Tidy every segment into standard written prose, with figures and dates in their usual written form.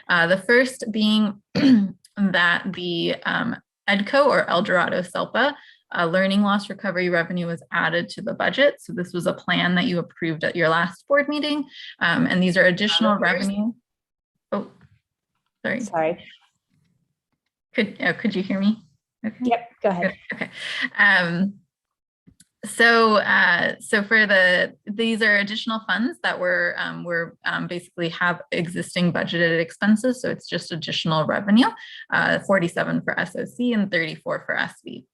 The first being that the EDCO or El Dorado SELPA learning loss recovery revenue was added to the budget. So this was a plan that you approved at your last board meeting. And these are additional revenue. Oh, sorry. Sorry. Could you hear me? Okay. Yep, go ahead. Okay. So for these are additional funds that we're basically have existing budgeted expenses. So it's just additional revenue, 47 for SOC and 34 for SV.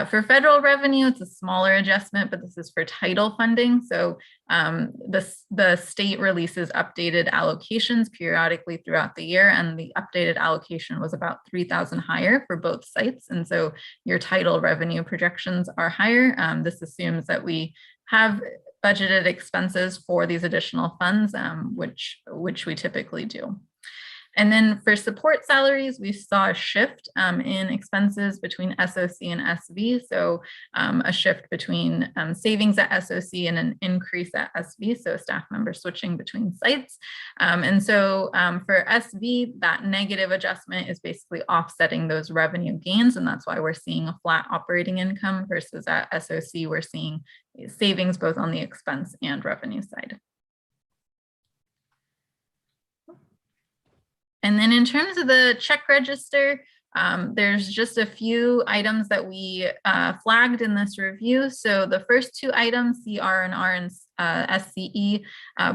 For federal revenue, it's a smaller adjustment, but this is for title funding. So the state releases updated allocations periodically throughout the year, and the updated allocation was about 3,000 higher for both sites. And so your title revenue projections are higher. This assumes that we have budgeted expenses for these additional funds, which we typically do. And then for support salaries, we saw a shift in expenses between SOC and SV. So a shift between savings at SOC and an increase at SV. So staff members switching between sites. And so for SV, that negative adjustment is basically offsetting those revenue gains. And that's why we're seeing a flat operating income versus at SOC, we're seeing savings both on the expense and revenue side. And then in terms of the check register, there's just a few items that we flagged in this review. So the first two items, CR&R and SCE,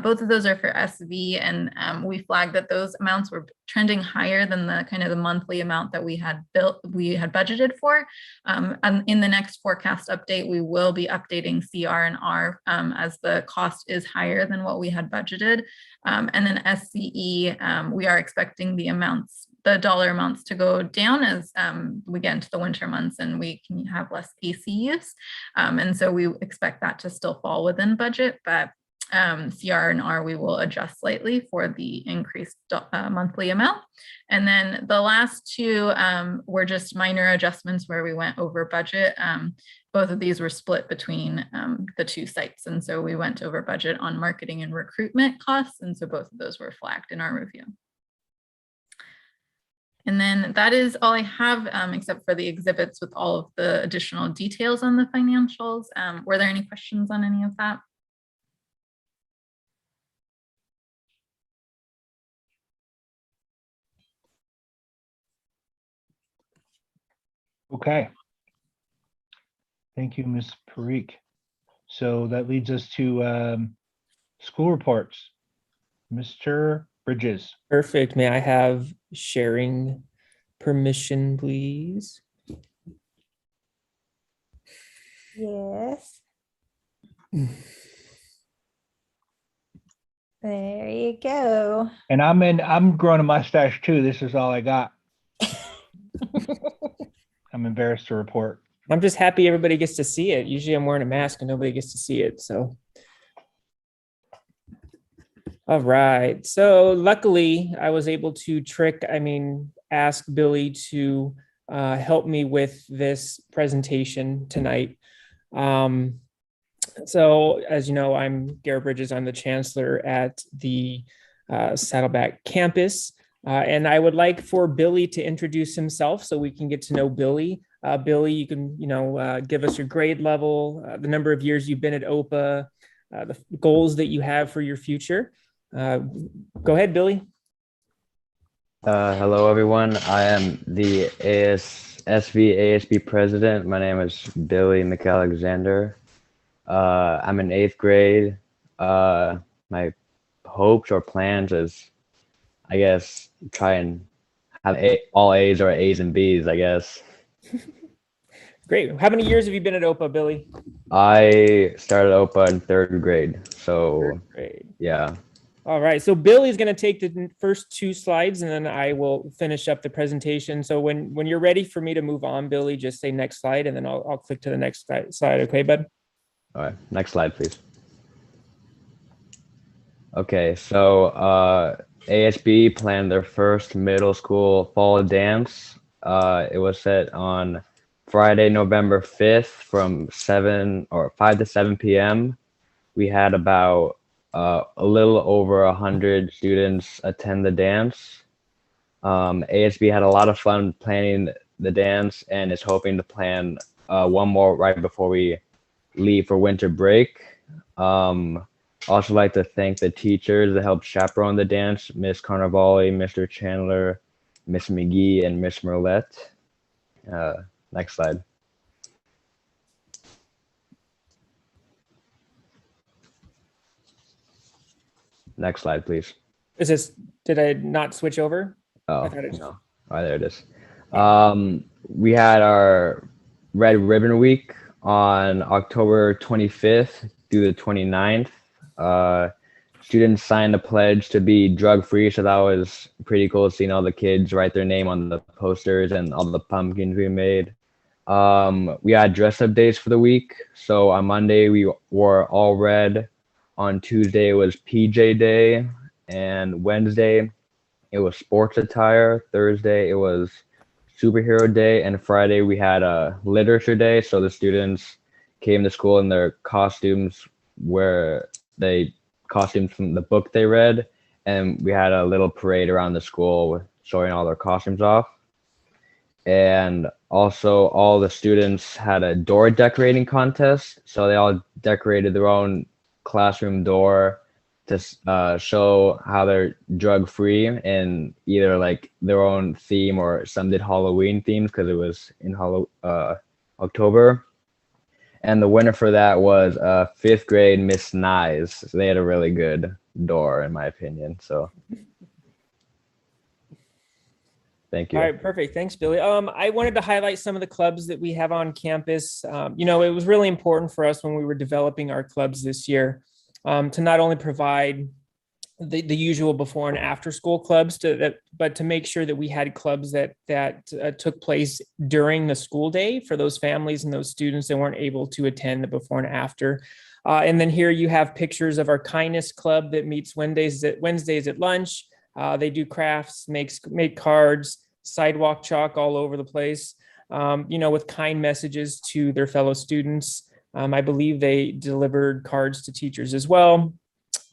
both of those are for SV, and we flagged that those amounts were trending higher than the kind of the monthly amount that we had budgeted for. And in the next forecast update, we will be updating CR&R as the cost is higher than what we had budgeted. And then SCE, we are expecting the dollar amounts to go down as we get into the winter months and we can have less AC use. And so we expect that to still fall within budget, but CR&R we will adjust slightly for the increased monthly amount. And then the last two were just minor adjustments where we went over budget. Both of these were split between the two sites. And so we went over budget on marketing and recruitment costs. And so both of those were flagged in our review. And then that is all I have, except for the exhibits with all of the additional details on the financials. Were there any questions on any of that? Okay. Thank you, Ms. Parikh. So that leads us to school reports. Mr. Bridges. Perfect. May I have sharing permission, please? Yes. There you go. And I'm growing a mustache too. This is all I got. I'm embarrassed to report. I'm just happy everybody gets to see it. Usually I'm wearing a mask and nobody gets to see it. So. All right. So luckily I was able to ask Billy to help me with this presentation tonight. So as you know, I'm Garrett Bridges. I'm the chancellor at the Saddleback campus. And I would like for Billy to introduce himself so we can get to know Billy. Billy, you can, give us your grade level, the number of years you've been at OPA, the goals that you have for your future. Go ahead, Billy. Hello, everyone. I am the SV-ASB president. My name is Billy McAlexander. I'm in 8th grade. My hopes or plans is, I guess, try and have all A's or A's and B's, I guess. Great. How many years have you been at OPA, Billy? I started OPA in 3rd grade. So, 3rd grade. Yeah. All right. So Billy's going to take the first 2 slides and then I will finish up the presentation. So when you're ready for me to move on, Billy, just say next slide and then I'll click to the next slide. Okay, bud? All right. Next slide, please. Okay. So ASB planned their first middle school fall dance. It was set on Friday, November 5th from 5 to 7 p.m. We had about a little over 100 students attend the dance. ASB had a lot of fun planning the dance and is hoping to plan one more right before we leave for winter break. Also like to thank the teachers that helped chaperone the dance, Miss Carnavale, Mr. Chandler, Miss McGee, and Miss Merlette. Next slide. Next slide, please. Did I not switch over? Oh, I thought it- no. Oh, there it is. We had our Red Ribbon Week on October 25th through the 29th. Students signed a pledge to be drug-free, so that was pretty cool seeing all the kids write their name on the posters and all the pumpkins we made. We had dress-up days for the week. So on Monday, we wore all red. On Tuesday, it was PJ Day. And Wednesday, it was sports attire. Thursday, it was superhero day. And Friday, we had a literature day. So the students came to school in their costumes where they costumes from the book they read. And we had a little parade around the school showing all their costumes off. And also all the students had a door decorating contest. So they all decorated their own classroom door to show how they're drug free in either like their own theme, or some did Halloween themes because it was in October. And the winner for that was 5th grade Miss Nyes. So they had a really good door in my opinion. So thank you. All right, perfect. Thanks, Billy. I wanted to highlight some of the clubs that we have on campus. You know, it was really important for us when we were developing our clubs this year to not only provide the usual before and after school clubs, but to make sure that we had clubs that took place during the school day for those families and those students that weren't able to attend the before and after. And then here you have pictures of our kindness club that meets Wednesdays at lunch. They do crafts, make cards, sidewalk chalk all over the place, you know, with kind messages to their fellow students. I believe they delivered cards to teachers as well.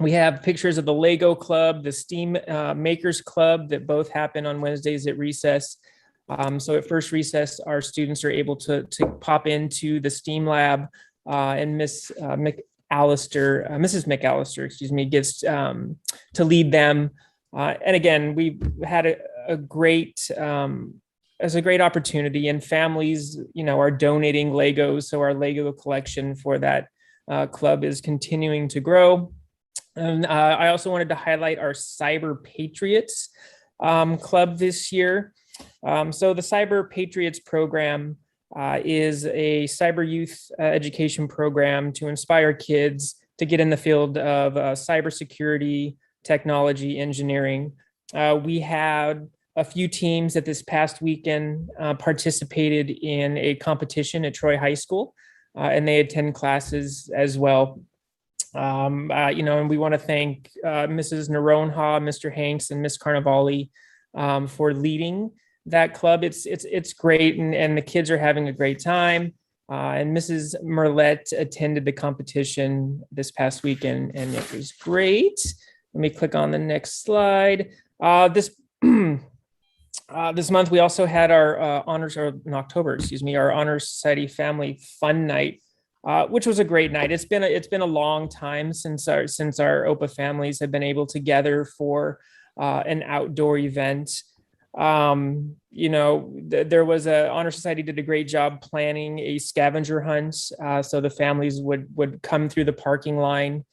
We have pictures of the Lego Club, the Steam Makers Club that both happen on Wednesdays at recess. So at first recess, our students are able to pop into the STEAM lab and Mrs. McAllister, excuse me, gets to lead them. And again, we've had a great opportunity, and families, you know, are donating Legos. So our Lego collection for that club is continuing to grow. And I also wanted to highlight our Cyber Patriots club this year. So the Cyber Patriots program is a cyber youth education program to inspire kids to get in the field of cybersecurity, technology, engineering. We had a few teams that this past weekend participated in a competition at Troy High School, and they attend classes as well. You know, and we want to thank Mrs. Naronha, Mr. Hanks, and Miss Carnavale for leading that club. It's great, and the kids are having a great time. And Mrs. Merlette attended the competition this past weekend, and it was great. Let me click on the next slide. This month we also had our honors, or in October, excuse me, our Honor Society Family Fun Night, which was a great night. It's been a long time since our OPA families have been able to gather for an outdoor event. You know, there was Honor Society did a great job planning a scavenger hunt. So the families would come through the parking line,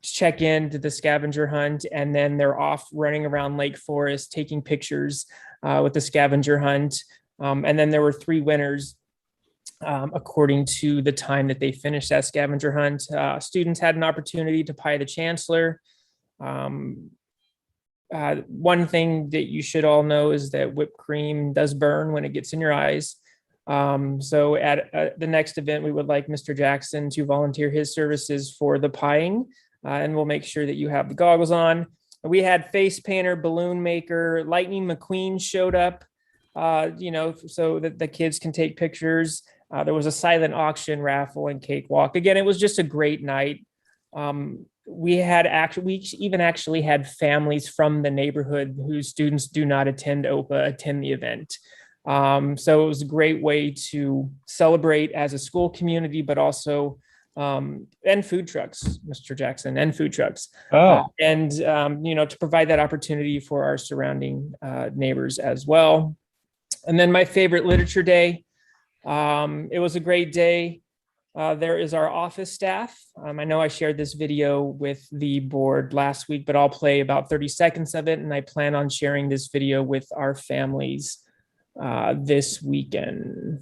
check in to the scavenger hunt, and then they're off running around Lake Forest taking pictures with the scavenger hunt. And then there were 3 winners according to the time that they finished that scavenger hunt. Students had an opportunity to pie the chancellor. One thing that you should all know is that whipped cream does burn when it gets in your eyes. So at the next event, we would like Mr. Jackson to volunteer his services for the pieing, and we'll make sure that you have the goggles on. We had face painter, balloon maker, Lightning McQueen showed up, you know, so that the kids can take pictures. There was a silent auction, raffle, and cakewalk. Again, it was just a great night. we even actually had families from the neighborhood whose students do not attend OPA attend the event. So it was a great way to celebrate as a school community, but also and food trucks, Mr. Jackson, and food trucks. And to provide that opportunity for our surrounding neighbors as well. And then my favorite literature day. It was a great day. There is our office staff. I know I shared this video with the board last week, but I'll play about 30 seconds of it. And I plan on sharing this video with our families this weekend.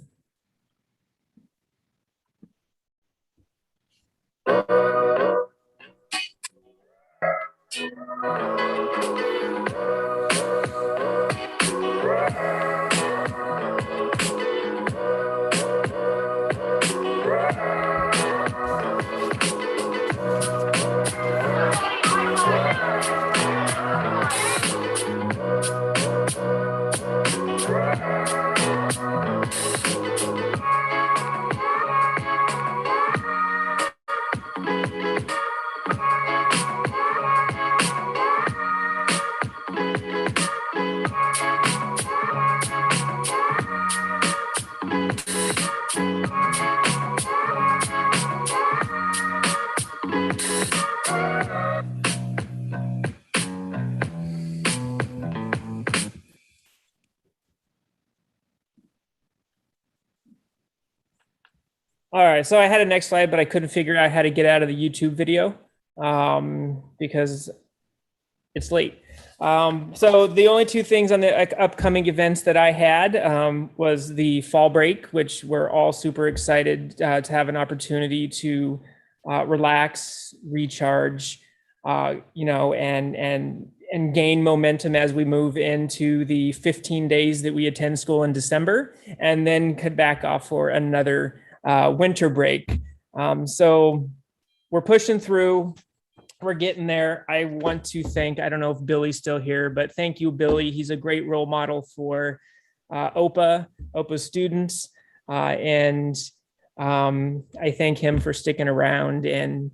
All right, so I had a next slide, but I couldn't figure out how to get out of the YouTube video because it's late. So the only two things on the upcoming events that I had was the fall break, which we're all super excited to have an opportunity to relax, recharge, and gain momentum as we move into the 15 days that we attend school in December, and then cut back off for another winter break. So we're pushing through. We're getting there. I want to thank, I don't know if Billy's still here, but thank you, Billy. He's a great role model for OPA students. And I thank him for sticking around and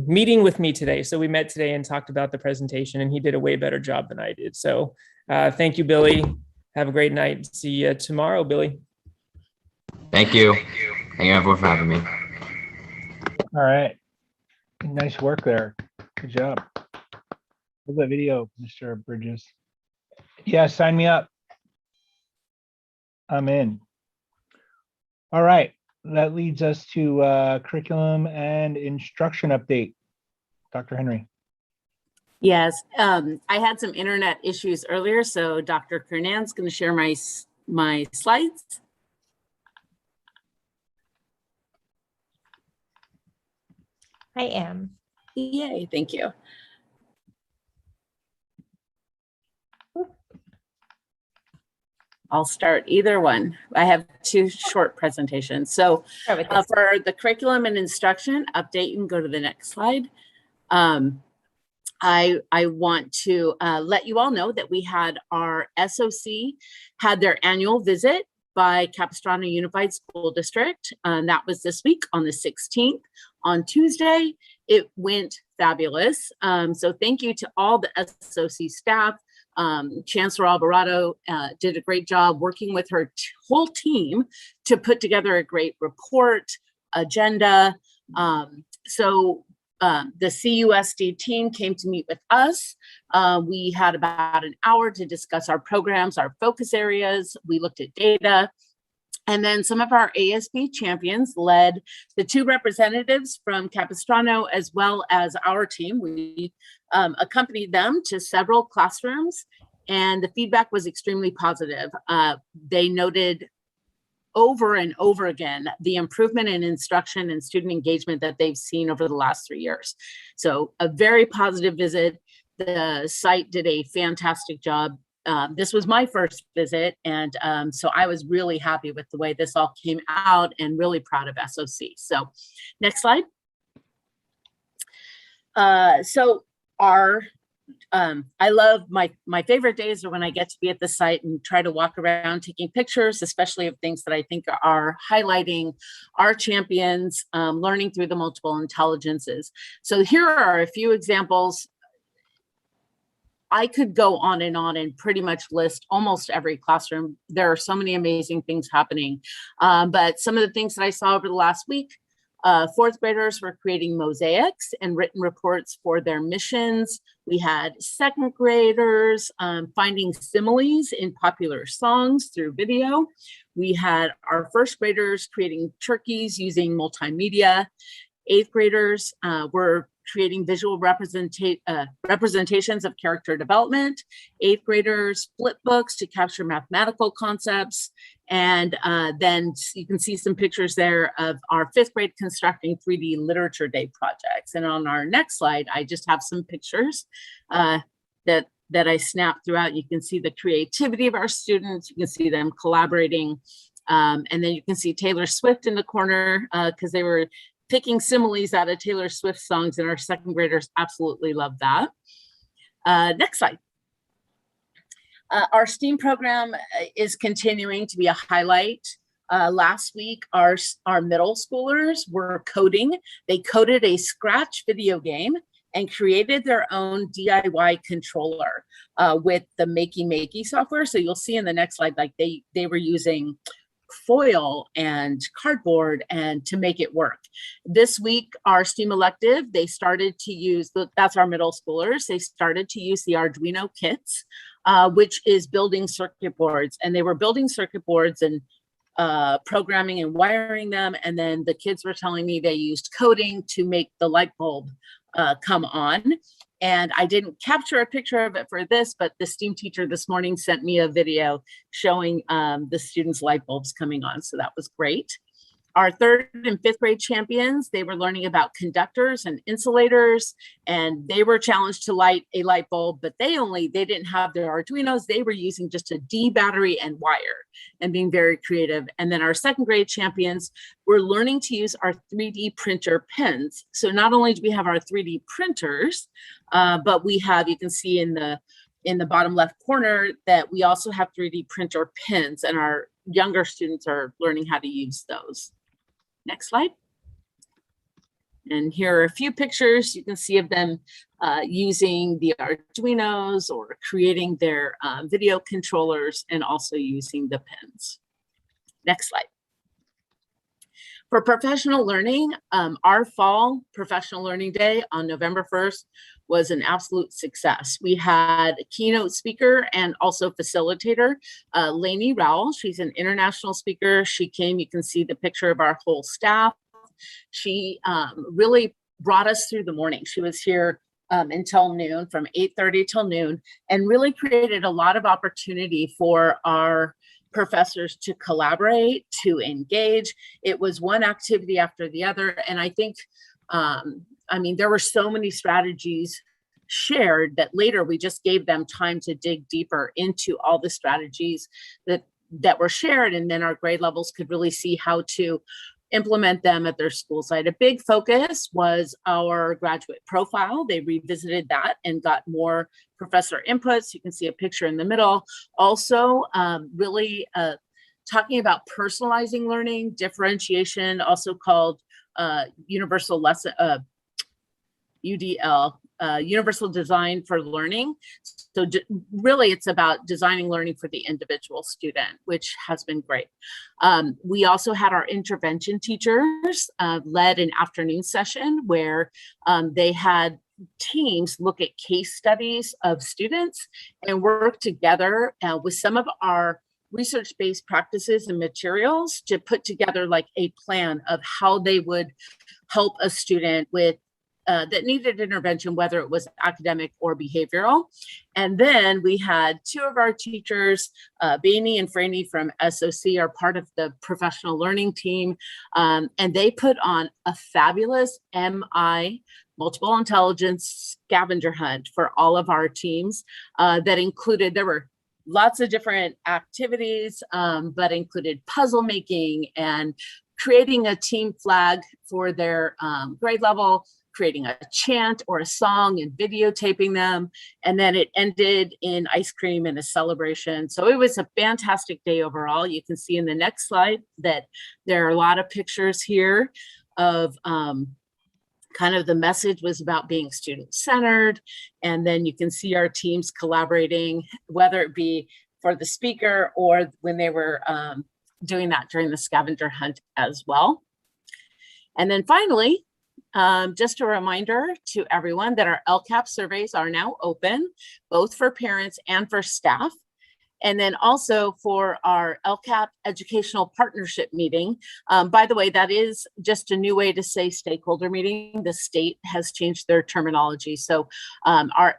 meeting with me today. So we met today and talked about the presentation, and he did a way better job than I did. So thank you, Billy. Have a great night. See you tomorrow, Billy. Thank you. Thank you everyone for having me. All right. Nice work there. Good job. Love that video, Mr. Bridges. Yeah, sign me up. I'm in. All right. That leads us to curriculum and instruction update. Dr. Henry. Yes, I had some internet issues earlier, so Dr. Kernan's going to share my slides. I am. Yay, thank you. I'll start either one. I have two short presentations. So Start with this. for the curriculum and instruction update, you can go to the next slide. I want to let you all know that we had our SOC had their annual visit by Capistrano Unified School District. That was this week on the 16th. On Tuesday, it went fabulous. So thank you to all the SOC staff. Chancellor Alvarado did a great job working with her whole team to put together a great report, agenda. The CUSD team came to meet with us. We had about an hour to discuss our programs, our focus areas. We looked at data. And then some of our ASB champions led the two representatives from Capistrano as well as our team. We accompanied them to several classrooms, and the feedback was extremely positive. They noted over and over again the improvement in instruction and student engagement that they've seen over the last 3 years. So a very positive visit. The site did a fantastic job. This was my first visit, and so I was really happy with the way this all came out and really proud of SOC. So next slide. So our I love my favorite days are when I get to be at the site and try to walk around taking pictures, especially of things that I think are highlighting our champions, learning through the multiple intelligences. So here are a few examples. I could go on and pretty much list almost every classroom. There are so many amazing things happening. But some of the things that I saw over the last week, fourth graders were creating mosaics and written reports for their missions. We had second graders finding similes in popular songs through video. We had our first graders creating turkeys using multimedia. Eighth graders were creating visual representations of character development. Eighth graders flip books to capture mathematical concepts. And then you can see some pictures there of our fifth grade constructing 3D Literature Day projects. And on our next slide, I just have some pictures that I snapped throughout. You can see the creativity of our students. You can see them collaborating. And then you can see Taylor Swift in the corner because they were picking similes out of Taylor Swift songs, and our second graders absolutely love that. Next slide. Our STEAM program is continuing to be a highlight. Last week, our middle schoolers were coding. They coded a Scratch video game and created their own DIY controller with the Makey software. So you'll see in the next slide, like they were using foil and cardboard and to make it work. This week, our STEAM elective, they started to use, that's our middle schoolers, they started to use the Arduino kits, which is building circuit boards. And they were building circuit boards and programming and wiring them. And then the kids were telling me they used coding to make the light bulb come on. And I didn't capture a picture of it for this, but the STEAM teacher this morning sent me a video showing the students' light bulbs coming on. So that was great. Our third and fifth grade champions, they were learning about conductors and insulators, and they were challenged to light a light bulb, but they didn't have their Arduinos. They were using just a D battery and wire and being very creative. And then our second grade champions were learning to use our 3D printer pens. So not only do we have our 3D printers, but we have, you can see in the bottom left corner that we also have 3D printer pens, and our younger students are learning how to use those. Next slide. And here are a few pictures you can see of them using the Arduinos or creating their video controllers and also using the pens. Next slide. For professional learning, our fall professional learning day on November 1st was an absolute success. We had a keynote speaker and also facilitator, Lainey Rowell. She's an international speaker. She came, you can see the picture of our whole staff. She really brought us through the morning. She was here until noon, from 8:30 till noon, and really created a lot of opportunity for our professors to collaborate, to engage. It was one activity after the other. And I think, I mean, there were so many strategies shared that later we just gave them time to dig deeper into all the strategies that were shared. And then our grade levels could really see how to implement them at their school site. A big focus was our graduate profile. They revisited that and got more professor inputs. You can see a picture in the middle. Also, really talking about personalizing learning, differentiation, also called universal lesson, UDL, universal design for learning. So really it's about designing learning for the individual student, which has been great. We also had our intervention teachers led an afternoon session where they had teams look at case studies of students and work together with some of our research-based practices and materials to put together like a plan of how they would help a student with that needed intervention, whether it was academic or behavioral. And then we had two of our teachers, Bainey and Franny from SOC, are part of the professional learning team. And they put on a fabulous MI, multiple intelligence scavenger hunt for all of our teams that included, there were lots of different activities, but included puzzle making and creating a team flag for their grade level, creating a chant or a song and videotaping them. And then it ended in ice cream and a celebration. So it was a fantastic day overall. You can see in the next slide that there are a lot of pictures here of kind of the message was about being student-centered. And then you can see our teams collaborating, whether it be for the speaker or when they were doing that during the scavenger hunt as well. And then finally, just a reminder to everyone that our LCAP surveys are now open, both for parents and for staff. And then also for our LCAP educational partnership meeting. By the way, that is just a new way to say stakeholder meeting. The state has changed their terminology. So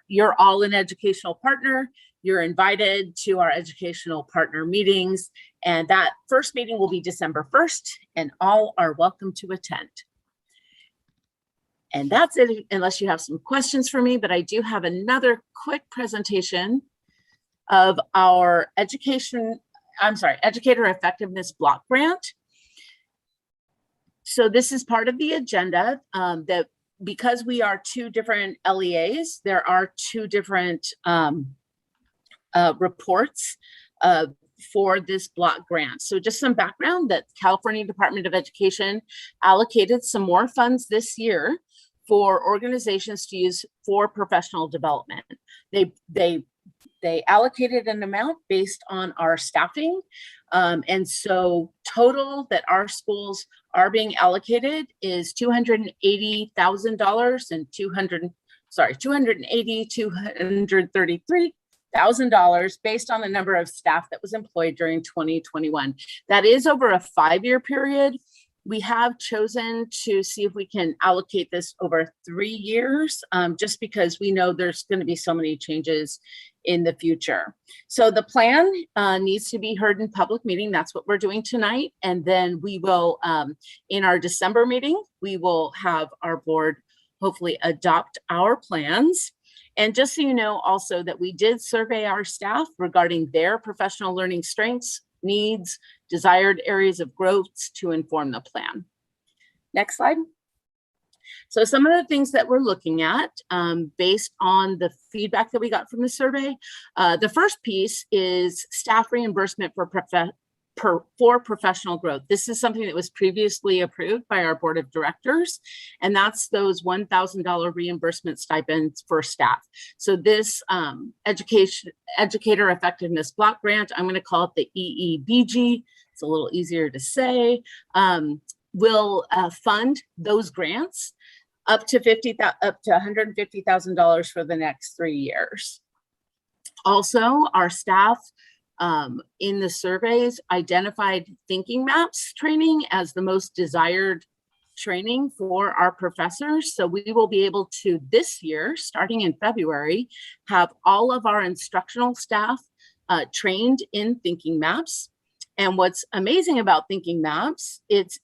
you're all an educational partner. You're invited to our educational partner meetings. And that first meeting will be December 1st, and all are welcome to attend. And that's it, unless you have some questions for me, but I do have another quick presentation of our Educator Effectiveness Block Grant. So this is part of the agenda that because we are two different LEAs, there are two different reports for this block grant. So just some background that California Department of Education allocated some more funds this year for organizations to use for professional development. They allocated an amount based on our staffing. And so total that our schools are being allocated is $280,000 and $233,000 based on the number of staff that was employed during 2021. That is over a 5-year period. We have chosen to see if we can allocate this over 3 years, just because we know there's going to be so many changes in the future. So the plan needs to be heard in public meeting. That's what we're doing tonight. And then we will, in our December meeting, we will have our board hopefully adopt our plans. And just so you know also that we did survey our staff regarding their professional learning strengths, needs, desired areas of growth to inform the plan. Next slide. So some of the things that we're looking at based on the feedback that we got from the survey, the first piece is staff reimbursement for professional growth. This is something that was previously approved by our board of directors, and that's those $1,000 reimbursement stipends for staff. So this Educator Effectiveness Block Grant, I'm going to call it the EEBG, it's a little easier to say, will fund those grants up to $150,000 for the next 3 years. Also, our staff in the surveys identified thinking maps training as the most desired training for our professors. So we will be able to this year, starting in February, have all of our instructional staff trained in thinking maps. And what's amazing about thinking maps, it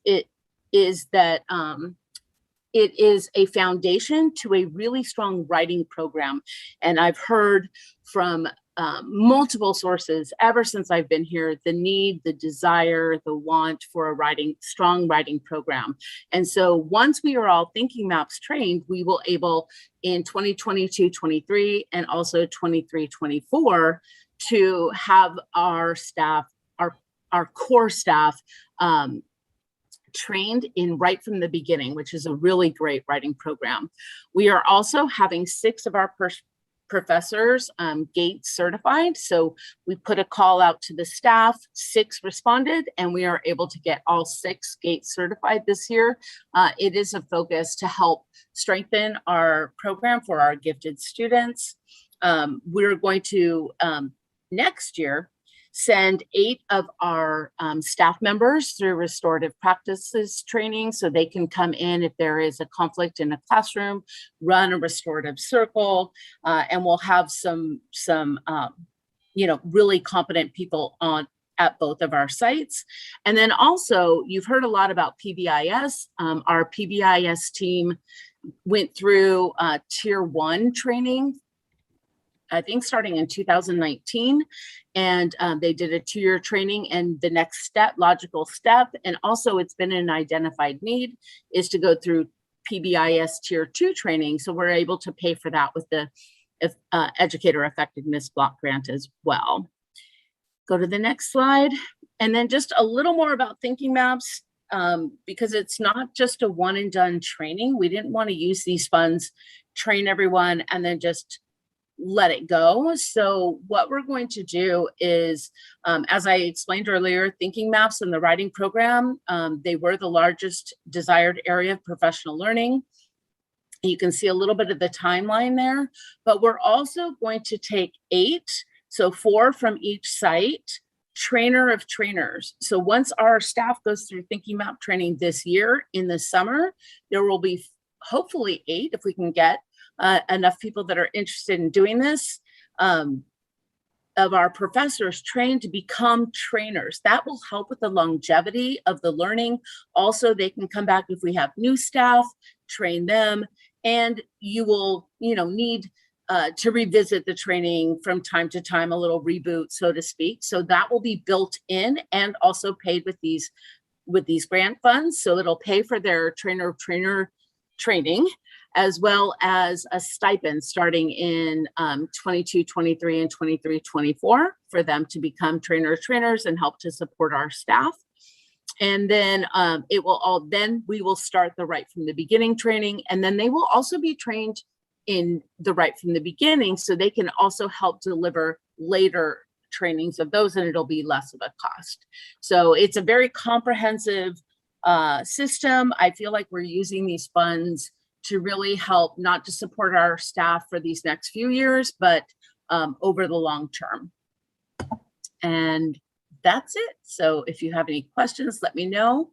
is that it is a foundation to a really strong writing program. And I've heard from multiple sources ever since I've been here, the need, the desire, the want for a strong writing program. And so once we are all thinking maps trained, we will able in 2022-23 and also 23-24 to have our staff, our core staff trained in right from the beginning, which is a really great writing program. We are also having 6 of our professors GATE certified. So we put a call out to the staff, 6 responded, and we are able to get all 6 GATE certified this year. It is a focus to help strengthen our program for our gifted students. We're going to next year send 8 of our staff members through restorative practices training so they can come in if there is a conflict in a classroom, run a restorative circle, and we'll have some really competent people on at both of our sites. And then also, you've heard a lot about PBIS. Our PBIS team went through Tier 1 training, I think starting in 2019, and they did a 2-year training, and the next step, logical step, and also it's been an identified need, is to go through PBIS Tier 2 training. So we're able to pay for that with the Educator Effectiveness Block Grant as well. Go to the next slide. And then just a little more about Thinking Maps, because it's not just a one and done training. We didn't want to use these funds, train everyone, and then just let it go. So what we're going to do is, as I explained earlier, Thinking Maps and the writing program, they were the largest desired area of professional learning. You can see a little bit of the timeline there, but we're also going to take 8, so 4 from each site, trainer of trainers. So once our staff goes through Thinking Map training this year in the summer, there will be hopefully 8 if we can get enough people that are interested in doing this, of our professors trained to become trainers. That will help with the longevity of the learning. Also, they can come back if we have new staff, train them, and you will, need to revisit the training from time to time, a little reboot, so to speak. So that will be built in and also paid with these grant funds. So it'll pay for their trainer training, as well as a stipend starting in 22, 23, and 23, 24 for them to become trainers and help to support our staff. And then we will start the right from the beginning training, and then they will also be trained in the right from the beginning, so they can also help deliver later trainings of those, and it'll be less of a cost. So it's a very comprehensive system. I feel like we're using these funds to really help not to support our staff for these next few years, but over the long term. And that's it. So if you have any questions, let me know.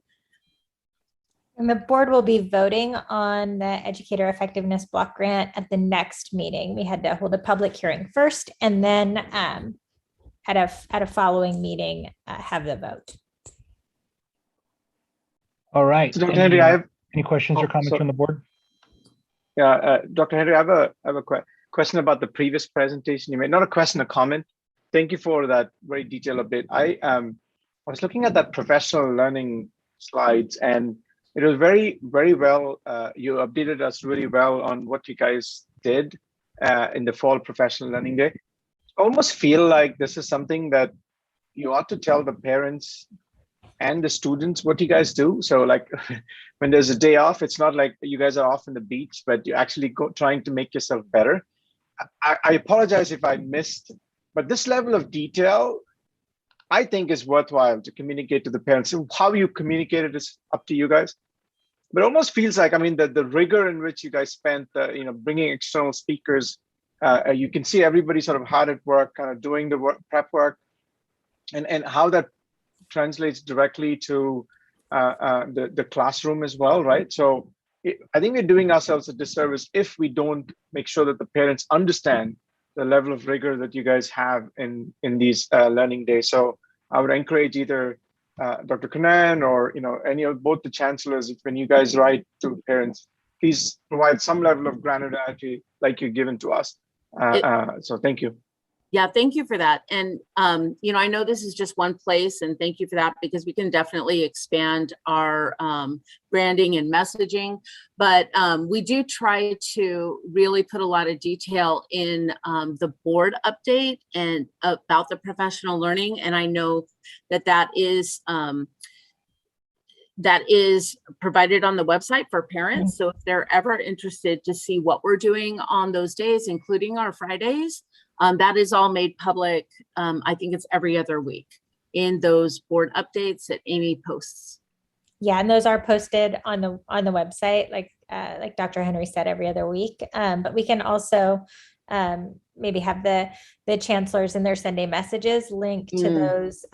And the board will be voting on the Educator Effectiveness Block Grant at the next meeting. We had to hold a public hearing first, and then at a following meeting, have the vote. All right. So, Dr. Henry, I have any questions or comments from the board? Yeah, Dr. Henry, I have a question about the previous presentation you made. Not a question, a comment. Thank you for that very detailed update. I was looking at that professional learning slides, and it was very, very well. You updated us really well on what you guys did in the fall professional learning day. I almost feel like this is something that you ought to tell the parents and the students what you guys do. So like when there's a day off, it's not like you guys are off on the beach, but you're actually trying to make yourself better. I apologize if I missed, but this level of detail, I think is worthwhile to communicate to the parents. So how you communicate it is up to you guys. But it almost feels like, I mean, the rigor in which you guys spent, bringing external speakers, you can see everybody sort of hard at work, kind of doing the prep work, and how that translates directly to the classroom as well, right? So I think we're doing ourselves a disservice if we don't make sure that the parents understand the level of rigor that you guys have in these learning days. So I would encourage either Dr. Kannan or any of both the chancellors, when you guys write to parents, please provide some level of granularity like you've given to us. So thank you. Yeah, thank you for that. And, I know this is just one place, and thank you for that, because we can definitely expand our branding and messaging. But we do try to really put a lot of detail in the board update and about the professional learning. And I know that is provided on the website for parents. So if they're ever interested to see what we're doing on those days, including our Fridays, that is all made public. I think it's every other week in those board updates that Amy posts. Yeah, and those are posted on the website, like Dr. Henry said, every other week. But we can also maybe have the chancellors in their Sunday messages linked to those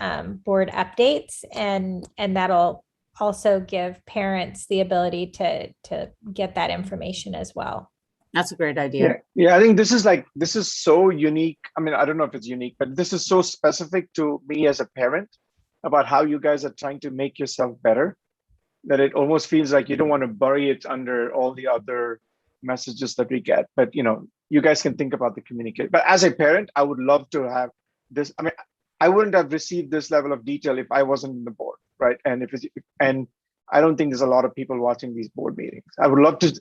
board updates, and that'll also give parents the ability to get that information as well. That's a great idea. Yeah, I think this is so unique. I mean, I don't know if it's unique, but this is so specific to me as a parent about how you guys are trying to make yourself better, that it almost feels like you don't want to bury it under all the other messages that we get. But you guys can think about the communicate. But as a parent, I would love to have this. I mean, I wouldn't have received this level of detail if I wasn't in the board, right? And I don't think there's a lot of people watching these board meetings. I would love to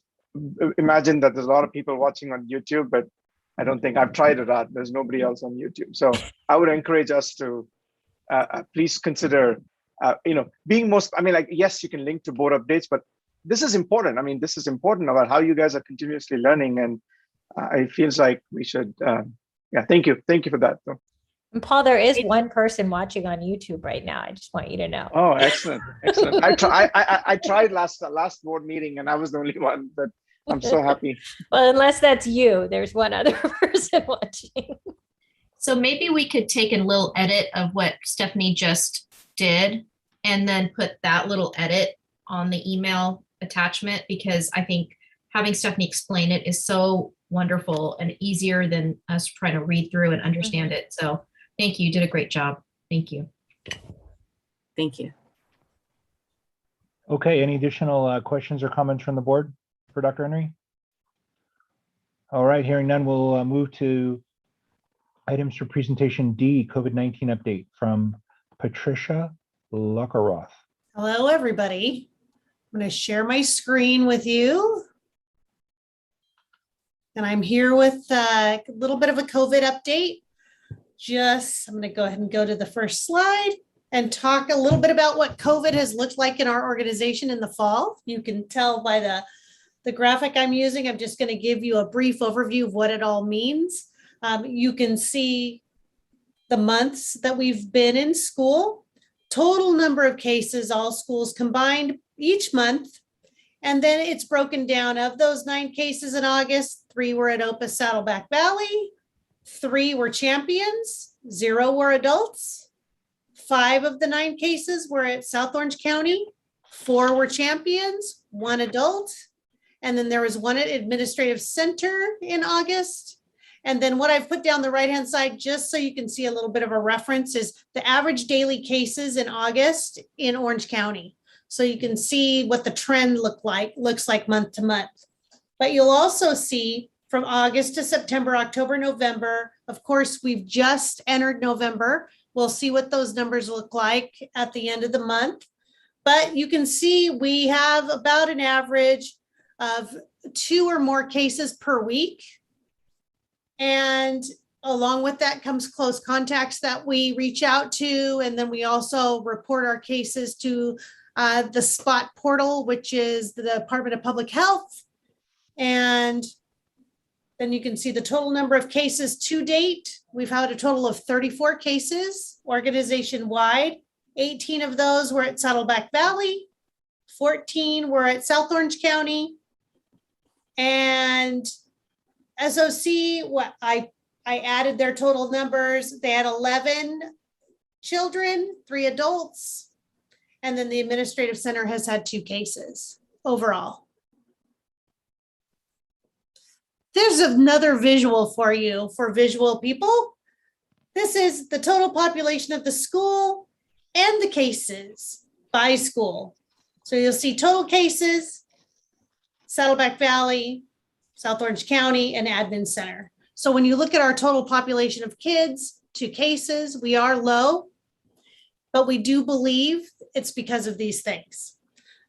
imagine that there's a lot of people watching on YouTube, but I don't think I've tried it out. There's nobody else on YouTube. So I would encourage us to please consider, being most, I mean, like, yes, you can link to board updates, but this is important. I mean, this is important about how you guys are continuously learning. And it feels like we should, thank you. Thank you for that. And Paul, there is one person watching on YouTube right now. I just want you to know. Oh, excellent. Excellent. I tried last board meeting and I was the only one, but I'm so happy. Well, unless that's you, there's one other person watching. So maybe we could take a little edit of what Stephanie just did and then put that little edit on the email attachment, because I think having Stephanie explain it is so wonderful and easier than us trying to read through and understand it. So thank you. You did a great job. Thank you. Thank you. Okay, any additional questions or comments from the board for Dr. Henry? All right, hearing none, we'll move to items for presentation D, COVID-19 update from Patricia Luckeroth. Hello, everybody. I'm going to share my screen with you. And I'm here with a little bit of a COVID update. I'm going to go ahead and go to the first slide and talk a little bit about what COVID has looked like in our organization in the fall. You can tell by the graphic I'm using. I'm just going to give you a brief overview of what it all means. You can see the months that we've been in school, total number of cases, all schools combined each month. And then it's broken down. Of those 9 cases in August, 3 were at Opus Saddleback Valley, 3 were champions, 0 were adults. 5 of the 9 cases were at South Orange County, 4 were champions, 1 adult. And then there was 1 at Administrative Center in August. And then what I've put down the right-hand side, just so you can see a little bit of a reference, is the average daily cases in August in Orange County. So you can see what the trend looks like month to month. But you'll also see from August to September, October, November. Of course, we've just entered November. We'll see what those numbers look like at the end of the month. But you can see we have about an average of 2 or more cases per week. And along with that comes close contacts that we reach out to. And then we also report our cases to the SPOT portal, which is the Department of Public Health. And then you can see the total number of cases to date. We've had a total of 34 cases organization-wide. 18 of those were at Saddleback Valley. 14 were at South Orange County. And SOC, I added their total numbers. They had 11 children, 3 adults. And then the Administrative Center has had 2 cases overall. There's another visual for you for visual people. This is the total population of the school and the cases by school. So you'll see total cases, Saddleback Valley, South Orange County, and Admin Center. So when you look at our total population of kids to cases, we are low, but we do believe it's because of these things.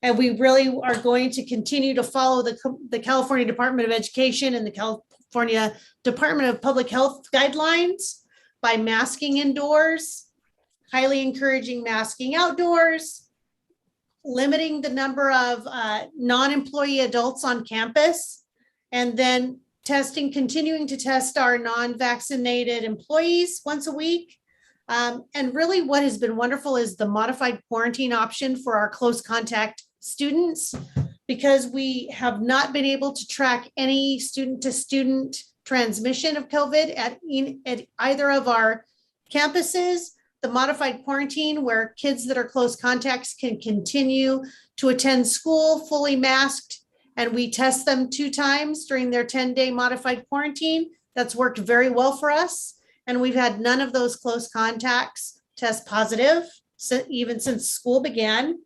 And we really are going to continue to follow the California Department of Education and the California Department of Public Health guidelines by masking indoors, highly encouraging masking outdoors, limiting the number of non-employee adults on campus, and then continuing to test our non-vaccinated employees once a week. And really what has been wonderful is the modified quarantine option for our close contact students, because we have not been able to track any student-to-student transmission of COVID at either of our campuses. The modified quarantine, where kids that are close contacts can continue to attend school fully masked, and we test them 2 times during their 10-day modified quarantine. That's worked very well for us. And we've had none of those close contacts test positive, even since school began.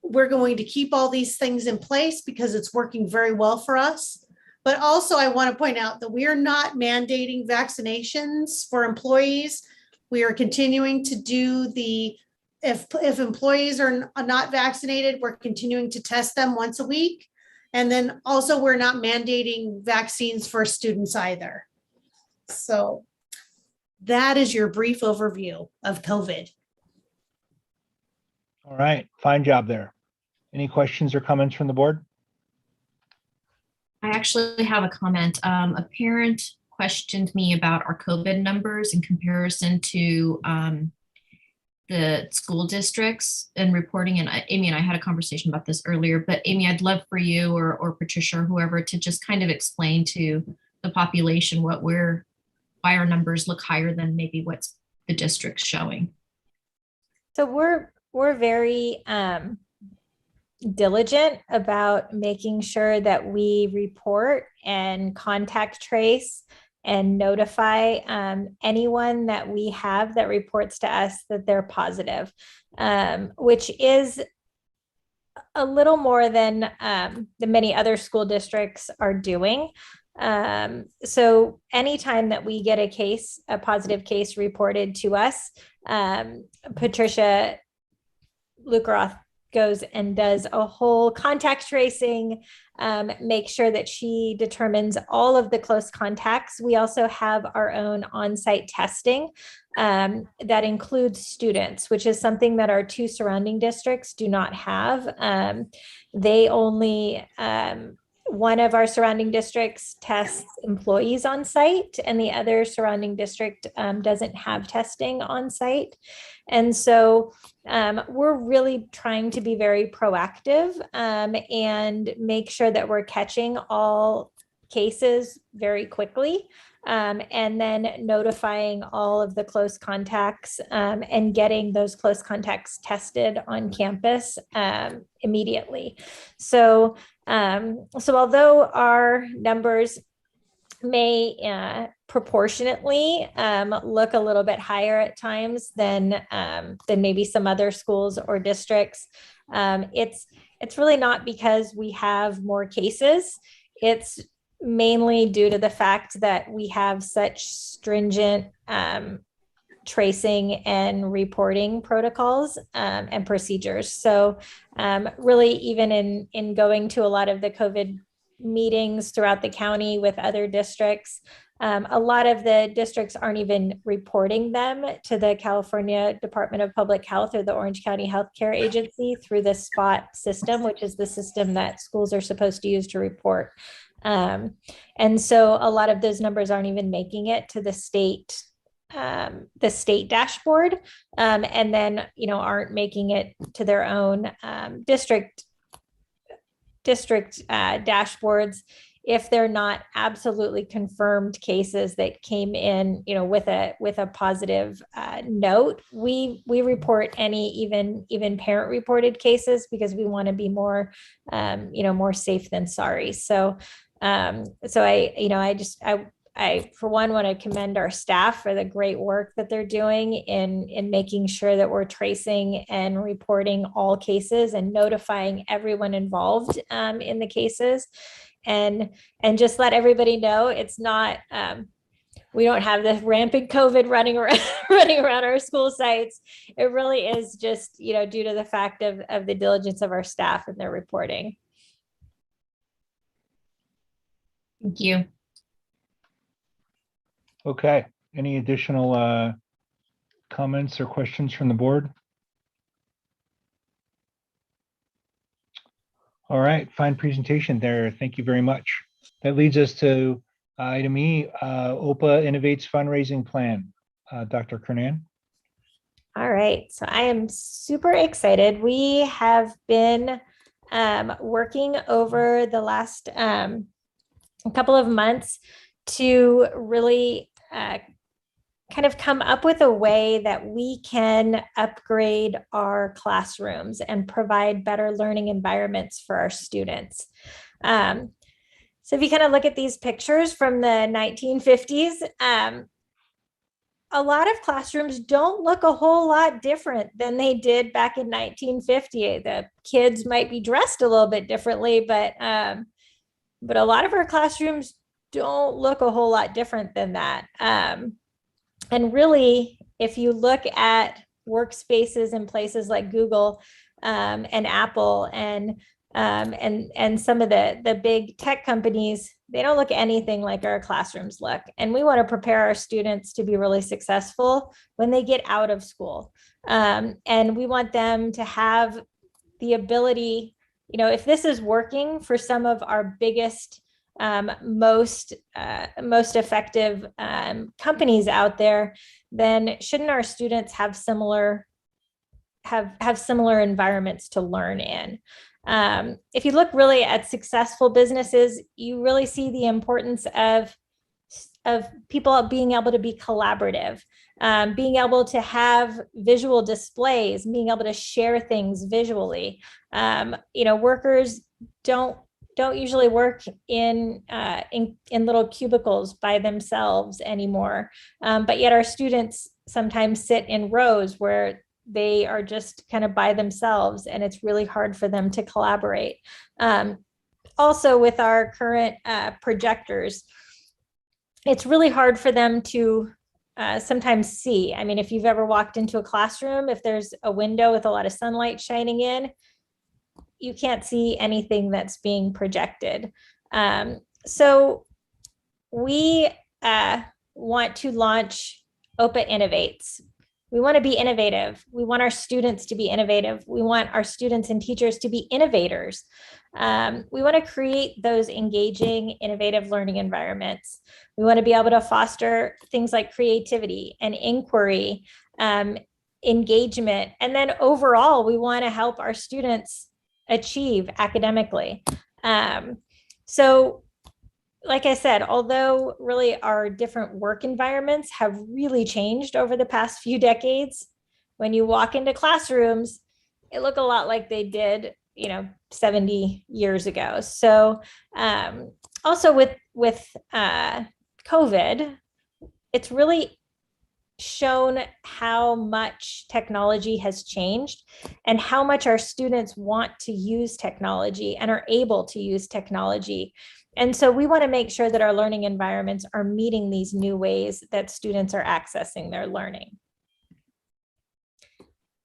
We're going to keep all these things in place because it's working very well for us. But also I want to point out that we are not mandating vaccinations for employees. We are continuing to do the if employees are not vaccinated, we're continuing to test them once a week. And then also we're not mandating vaccines for students either. So that is your brief overview of COVID. All right, fine job there. Any questions or comments from the board? I actually have a comment. A parent questioned me about our COVID numbers in comparison to the school districts and reporting. And Amy and I had a conversation about this earlier, but Amy, I'd love for you or Patricia or whoever to just kind of explain to the population why our numbers look higher than maybe what's the district showing. So we're very diligent about making sure that we report and contact trace and notify anyone that we have that reports to us that they're positive, which is a little more than the many other school districts are doing. So anytime that we get a positive case reported to us, Patricia Lukaroth goes and does a whole contact tracing, make sure that she determines all of the close contacts. We also have our own on-site testing that includes students, which is something that our two surrounding districts do not have. They only, one of our surrounding districts tests employees on site, and the other surrounding district doesn't have testing on site. And so we're really trying to be very proactive and make sure that we're catching all cases very quickly, and then notifying all of the close contacts and getting those close contacts tested on campus immediately. So although our numbers may proportionately look a little bit higher at times than maybe some other schools or districts, it's really not because we have more cases. It's mainly due to the fact that we have such stringent tracing and reporting protocols and procedures. So really, even in going to a lot of the COVID meetings throughout the county with other districts, a lot of the districts aren't even reporting them to the California Department of Public Health or the Orange County Healthcare Agency through the SPOT system, which is the system that schools are supposed to use to report. And so a lot of those numbers aren't even making it to the state dashboard, and then, aren't making it to their own district dashboards if they're not absolutely confirmed cases that came in, with a positive note. We report any even parent reported cases because we want to be more, more safe than sorry. So I for one want to commend our staff for the great work that they're doing in making sure that we're tracing and reporting all cases and notifying everyone involved in the cases, and just let everybody know it's not, we don't have the rampant COVID running around our school sites. It really is just, due to the fact of the diligence of our staff and their reporting. Thank you. Okay, any additional comments or questions from the board? All right, fine presentation there. Thank you very much. That leads us to item E, OPA Innovates Fundraising Plan. Dr. Kernan. All right, so I am super excited. We have been working over the last couple of months to really kind of come up with a way that we can upgrade our classrooms and provide better learning environments for our students. So if you kind of look at these pictures from the 1950s, a lot of classrooms don't look a whole lot different than they did back in 1950. The kids might be dressed a little bit differently, but a lot of our classrooms don't look a whole lot different than that. And really, if you look at workspaces in places like Google and Apple and some of the big tech companies, they don't look anything like our classrooms look. And we want to prepare our students to be really successful when they get out of school. And we want them to have the ability, if this is working for some of our biggest, most effective companies out there, then shouldn't our students have similar environments to learn in? If you look really at successful businesses, you really see the importance of people being able to be collaborative, being able to have visual displays, being able to share things visually. Workers don't usually work in little cubicles by themselves anymore, but yet our students sometimes sit in rows where they are just kind of by themselves, and it's really hard for them to collaborate. Also, with our current projectors, it's really hard for them to sometimes see. I mean, if you've ever walked into a classroom, if there's a window with a lot of sunlight shining in, you can't see anything that's being projected. So we want to launch OPA Innovates. We want to be innovative. We want our students to be innovative. We want our students and teachers to be innovators. We want to create those engaging, innovative learning environments. We want to be able to foster things like creativity and inquiry, engagement. And then overall, we want to help our students achieve academically. So like I said, although really our different work environments have really changed over the past few decades, when you walk into classrooms, it look a lot like they did, 70 years ago. So also with COVID, it's really shown how much technology has changed and how much our students want to use technology and are able to use technology. And so we want to make sure that our learning environments are meeting these new ways that students are accessing their learning.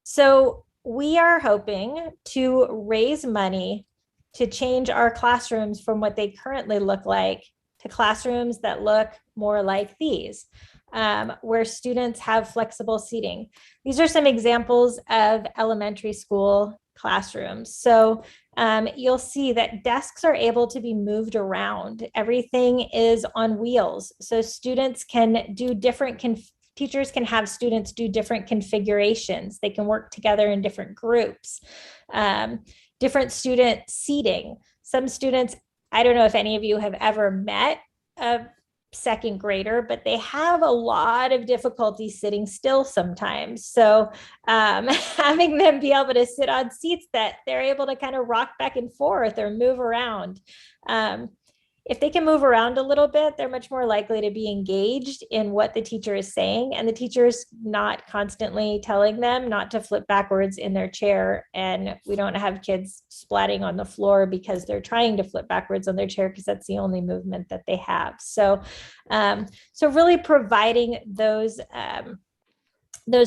So we are hoping to raise money to change our classrooms from what they currently look like to classrooms that look more like these, where students have flexible seating. These are some examples of elementary school classrooms. So you'll see that desks are able to be moved around. Everything is on wheels. So students can do teachers can have students do different configurations. They can work together in different groups, different student seating. Some students, I don't know if any of you have ever met a second grader, but they have a lot of difficulty sitting still sometimes. So having them be able to sit on seats that they're able to kind of rock back and forth or move around. If they can move around a little bit, they're much more likely to be engaged in what the teacher is saying, and the teacher's not constantly telling them not to flip backwards in their chair. And we don't have kids splatting on the floor because they're trying to flip backwards on their chair because that's the only movement that they have. So, so really providing those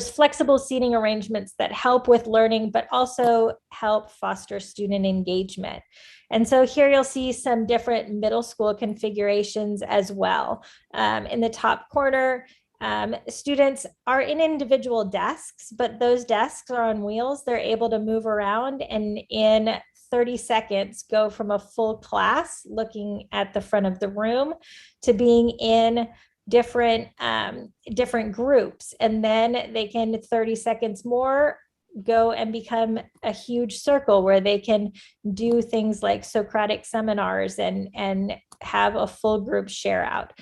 flexible seating arrangements that help with learning, but also help foster student engagement. And so here you'll see some different middle school configurations as well. In the top corner, students are in individual desks, but those desks are on wheels. They're able to move around and in 30 seconds go from a full class looking at the front of the room to being in different groups. And then they can 30 seconds more go and become a huge circle where they can do things like Socratic seminars and have a full group share out.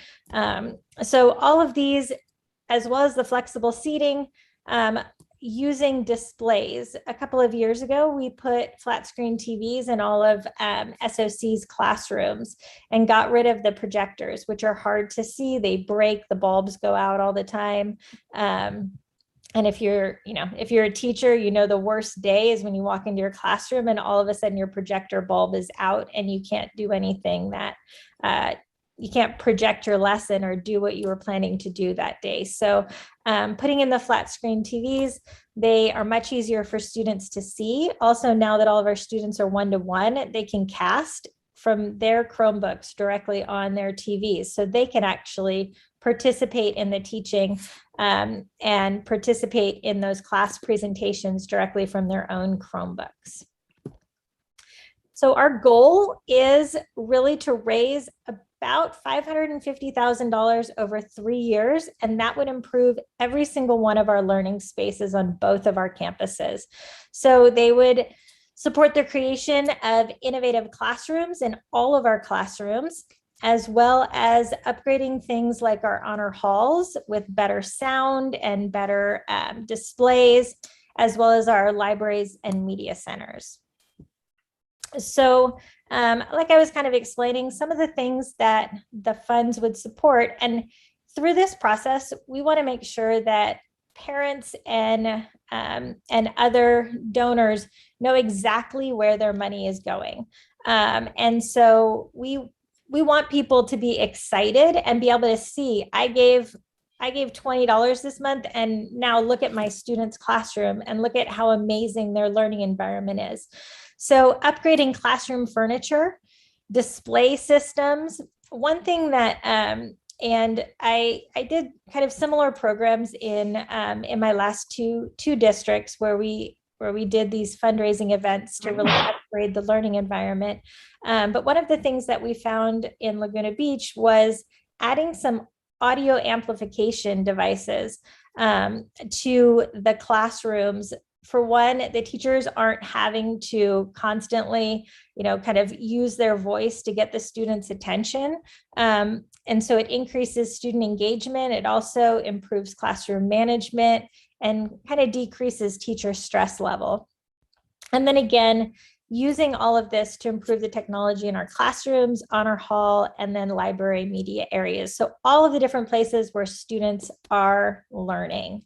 So all of these, as well as the flexible seating, using displays. A couple of years ago, we put flat screen TVs in all of SOC's classrooms and got rid of the projectors, which are hard to see. They break, the bulbs go out all the time. And if you're a teacher, the worst day is when you walk into your classroom and all of a sudden your projector bulb is out and you can't do anything that you can't project your lesson or do what you were planning to do that day. So putting in the flat screen TVs, they are much easier for students to see. Also, now that all of our students are one-to-one, they can cast from their Chromebooks directly on their TVs. So they can actually participate in the teaching and participate in those class presentations directly from their own Chromebooks. So our goal is really to raise about $550,000 over 3 years, and that would improve every single one of our learning spaces on both of our campuses. So they would support the creation of innovative classrooms in all of our classrooms, as well as upgrading things like our honor halls with better sound and better displays, as well as our libraries and media centers. So like I was kind of explaining, some of the things that the funds would support, and through this process, we want to make sure that parents and other donors know exactly where their money is going. And so we want people to be excited and be able to see, I gave $20 this month, and now look at my students' classroom and look at how amazing their learning environment is. So upgrading classroom furniture, display systems. One thing that, and I did kind of similar programs in my last two districts where we did these fundraising events to really upgrade the learning environment. But one of the things that we found in Laguna Beach was adding some audio amplification devices to the classrooms. For one, the teachers aren't having to constantly, kind of use their voice to get the students' attention. And so it increases student engagement. It also improves classroom management and kind of decreases teacher stress level. And then again, using all of this to improve the technology in our classrooms, honor hall, and then library media areas. So all of the different places where students are learning.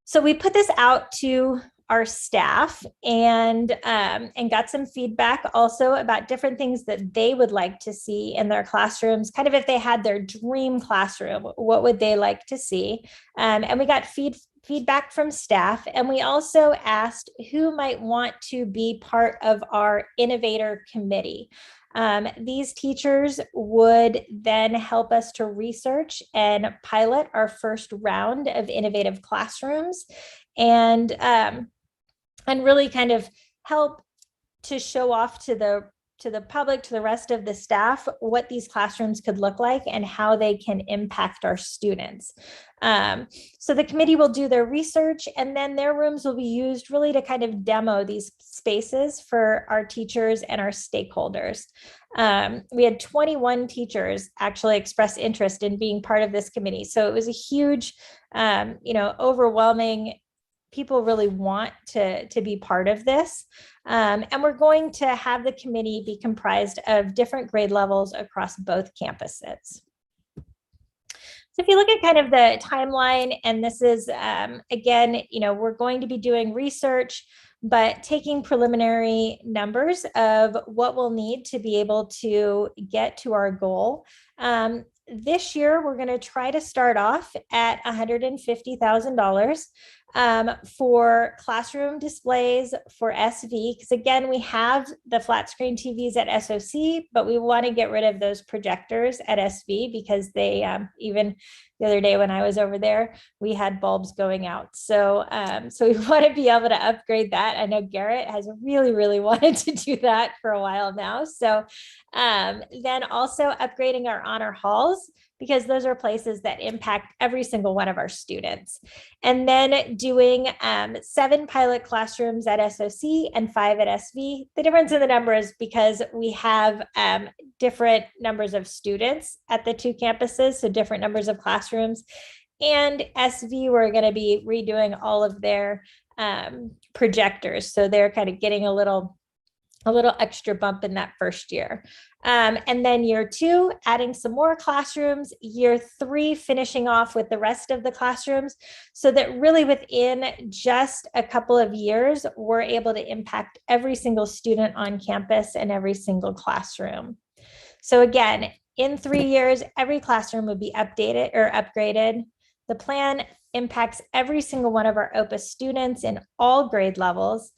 So we put this out to our staff and got some feedback also about different things that they would like to see in their classrooms. Kind of if they had their dream classroom, what would they like to see? And we got feedback from staff. And we also asked who might want to be part of our innovator committee. These teachers would then help us to research and pilot our first round of innovative classrooms and really kind of help to show off to the public, to the rest of the staff, what these classrooms could look like and how they can impact our students. So the committee will do their research, and then their rooms will be used really to kind of demo these spaces for our teachers and our stakeholders. We had 21 teachers actually express interest in being part of this committee. So it was a huge, overwhelming. People really want to be part of this. And we're going to have the committee be comprised of different grade levels across both campuses. So if you look at kind of the timeline, and this is, again, we're going to be doing research, but taking preliminary numbers of what we'll need to be able to get to our goal. This year, we're going to try to start off at $150,000 for classroom displays for SV, because again, we have the flat screen TVs at SOC, but we want to get rid of those projectors at SV because they, even the other day when I was over there, we had bulbs going out. So, so we want to be able to upgrade that. I know Garrett has really wanted to do that for a while now. So then also upgrading our honor halls, because those are places that impact every single one of our students. And then doing 7 pilot classrooms at SOC and 5 at SV. The difference in the numbers because we have different numbers of students at the 2 campuses, so different numbers of classrooms. And SV, we're going to be redoing all of their projectors. So they're kind of getting a little extra bump in that first year. And then year 2, adding some more classrooms, year 3, finishing off with the rest of the classrooms, so that really within just a couple of years, we're able to impact every single student on campus and every single classroom. So again, in 3 years, every classroom would be updated or upgraded. The plan impacts every single one of our OPA students in all grade levels.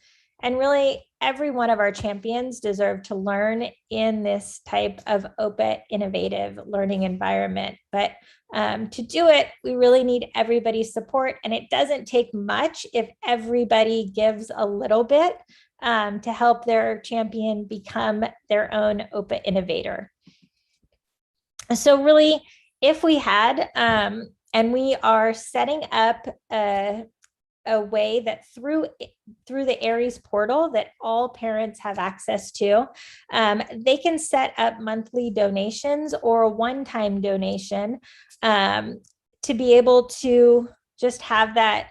And really, every one of our champions deserve to learn in this type of OPA innovative learning environment. But to do it, we really need everybody's support. And it doesn't take much if everybody gives a little bit to help their champion become their own OPA innovator. So really, if we had, and we are setting up a way that through the Aries portal that all parents have access to, they can set up monthly donations or a one-time donation to be able to just have that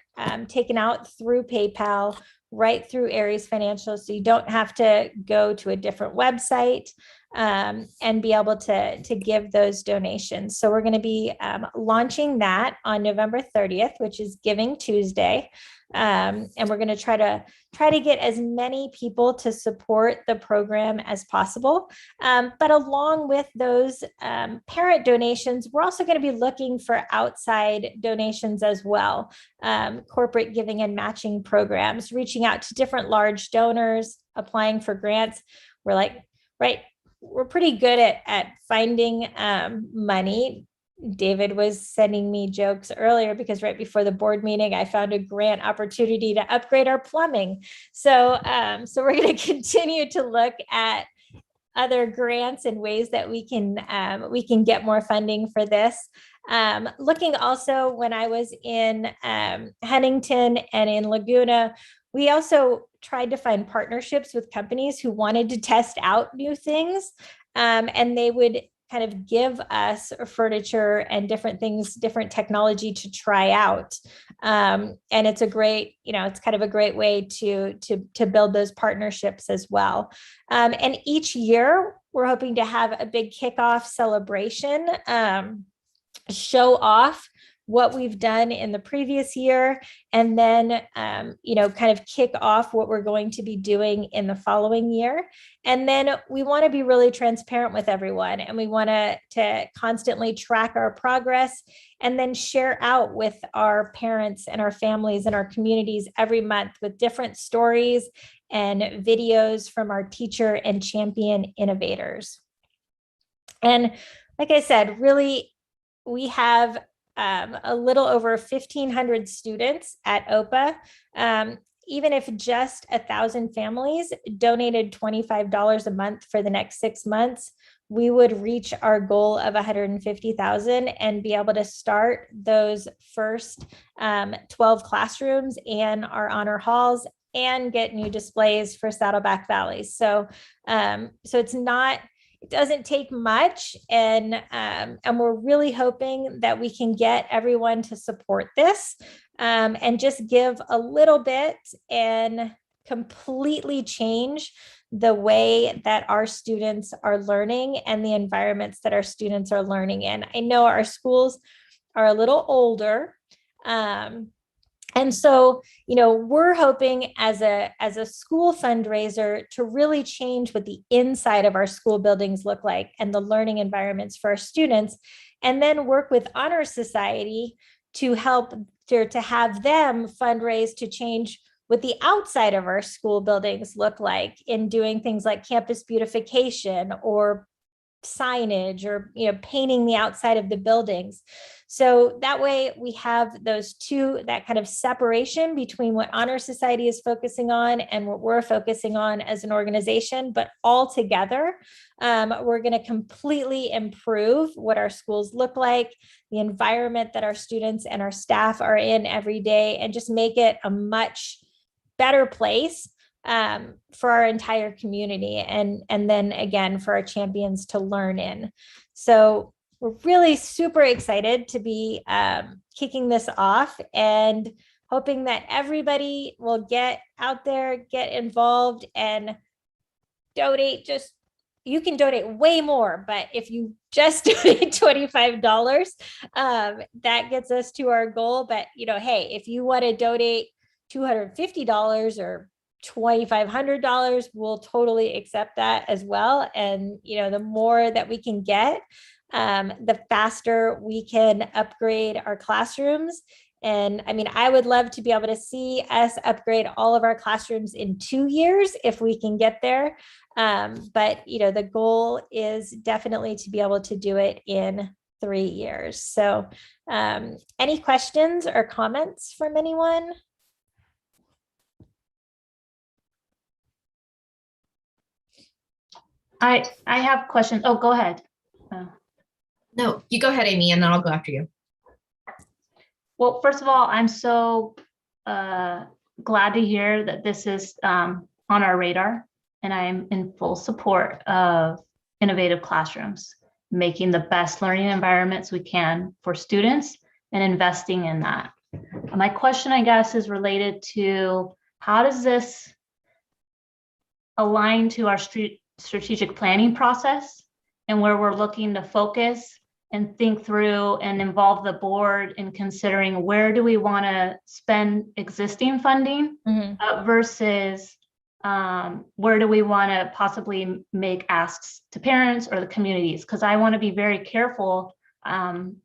taken out through PayPal, right through Aries Financial. So you don't have to go to a different website and be able to give those donations. So we're going to be launching that on November 30th, which is Giving Tuesday. And we're going to try to get as many people to support the program as possible. But along with those parent donations, we're also going to be looking for outside donations as well. Corporate giving and matching programs, reaching out to different large donors, applying for grants. We're like, right, we're pretty good at finding money. David was sending me jokes earlier because right before the board meeting, I found a grant opportunity to upgrade our plumbing. So, so we're going to continue to look at other grants and ways that we can get more funding for this. Looking also, when I was in Huntington and in Laguna, we also tried to find partnerships with companies who wanted to test out new things, and they would kind of give us furniture and different things, different technology to try out. And it's a great, it's kind of a great way to build those partnerships as well. And each year we're hoping to have a big kickoff celebration, show off what we've done in the previous year, and then, kind of kick off what we're going to be doing in the following year. And then we want to be really transparent with everyone, and we want to constantly track our progress and then share out with our parents and our families and our communities every month with different stories and videos from our teacher and champion innovators. And like I said, really, we have a little over 1,500 students at OPA. Even if just 1,000 families donated $25 a month for the next 6 months, we would reach our goal of 150,000 and be able to start those first 12 classrooms and our honor halls and get new displays for Saddleback Valley. So, it doesn't take much, and we're really hoping that we can get everyone to support this and just give a little bit and completely change the way that our students are learning and the environments that our students are learning in. I know our schools are a little older. And so, we're hoping as a school fundraiser to really change what the inside of our school buildings look like and the learning environments for our students, and then work with Honor Society to help to have them fundraise to change what the outside of our school buildings look like in doing things like campus beautification or signage or painting the outside of the buildings. So that way we have those two, that kind of separation between what Honor Society is focusing on and what we're focusing on as an organization, but all together, we're going to completely improve what our schools look like, the environment that our students and our staff are in every day, and just make it a much better place for our entire community, and then again for our champions to learn in. So we're really super excited to be kicking this off and hoping that everybody will get out there, get involved, and donate. You can donate way more, but if you just donate $25, that gets us to our goal. But hey, if you want to donate $250 or $2,500, we'll totally accept that as well. And, you know, the more that we can get, the faster we can upgrade our classrooms. And I mean, I would love to be able to see us upgrade all of our classrooms in 2 years if we can get there. But, you know, the goal is definitely to be able to do it in 3 years. So any questions or comments from anyone? I have questions. Oh, go ahead. No, you go ahead, Amy, and then I'll go after you. Well, first of all, I'm so glad to hear that this is on our radar, and I'm in full support of innovative classrooms, making the best learning environments we can for students and investing in that. My question, I guess, is related to how does this align to our strategic planning process and where we're looking to focus and think through and involve the board in considering where do we want to spend existing funding versus where do we want to possibly make asks to parents or the communities? Because I want to be very careful and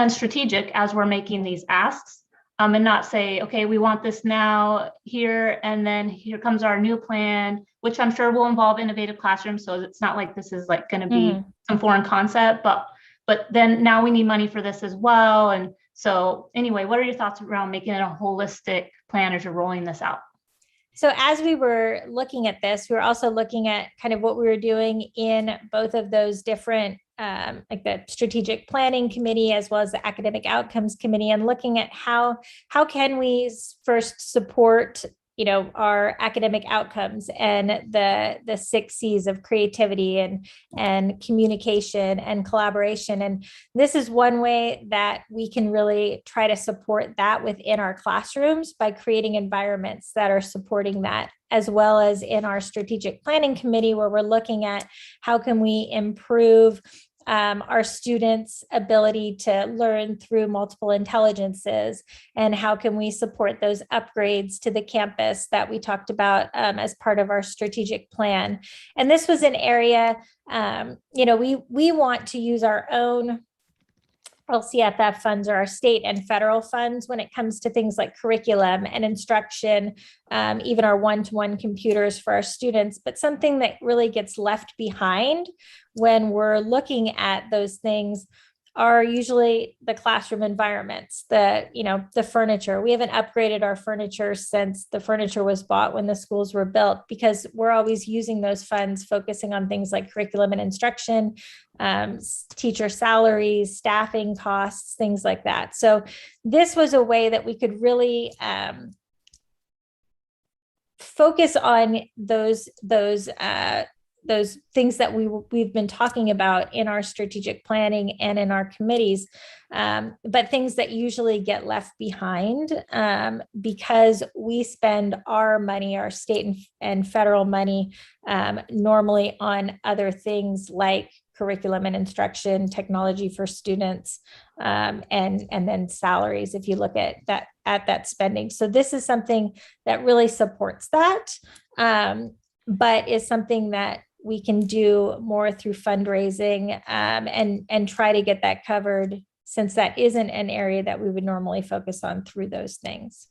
strategic as we're making these asks. And not say, okay, we want this now here, and then here comes our new plan, which I'm sure will involve innovative classrooms. So it's not like this is like going to be some foreign concept, but then now we need money for this as well. And so anyway, what are your thoughts around making it a holistic plan as you're rolling this out? So as we were looking at this, we were also looking at kind of what we were doing in both of those different, like the strategic planning committee, as well as the academic outcomes committee, and looking at how can we first support, you know, our academic outcomes and the 6 C's of creativity and communication and collaboration. And this is one way that we can really try to support that within our classrooms by creating environments that are supporting that, as well as in our strategic planning committee, where we're looking at how can we improve our students' ability to learn through multiple intelligences, and how can we support those upgrades to the campus that we talked about as part of our strategic plan. And this was an area, you know, we want to use our own LCFF funds or our state and federal funds when it comes to things like curriculum and instruction, even our one-to-one computers for our students. But something that really gets left behind when we're looking at those things are usually the classroom environments, the furniture. We haven't upgraded our furniture since the furniture was bought when the schools were built, because we're always using those funds focusing on things like curriculum and instruction, teacher salaries, staffing costs, things like that. So this was a way that we could really focus on those things that we've been talking about in our strategic planning and in our committees, but things that usually get left behind because we spend our money, our state and federal money, normally on other things like curriculum and instruction, technology for students, and then salaries, if you look at that spending. So this is something that really supports that, but is something that we can do more through fundraising, and try to get that covered, since that isn't an area that we would normally focus on through those things.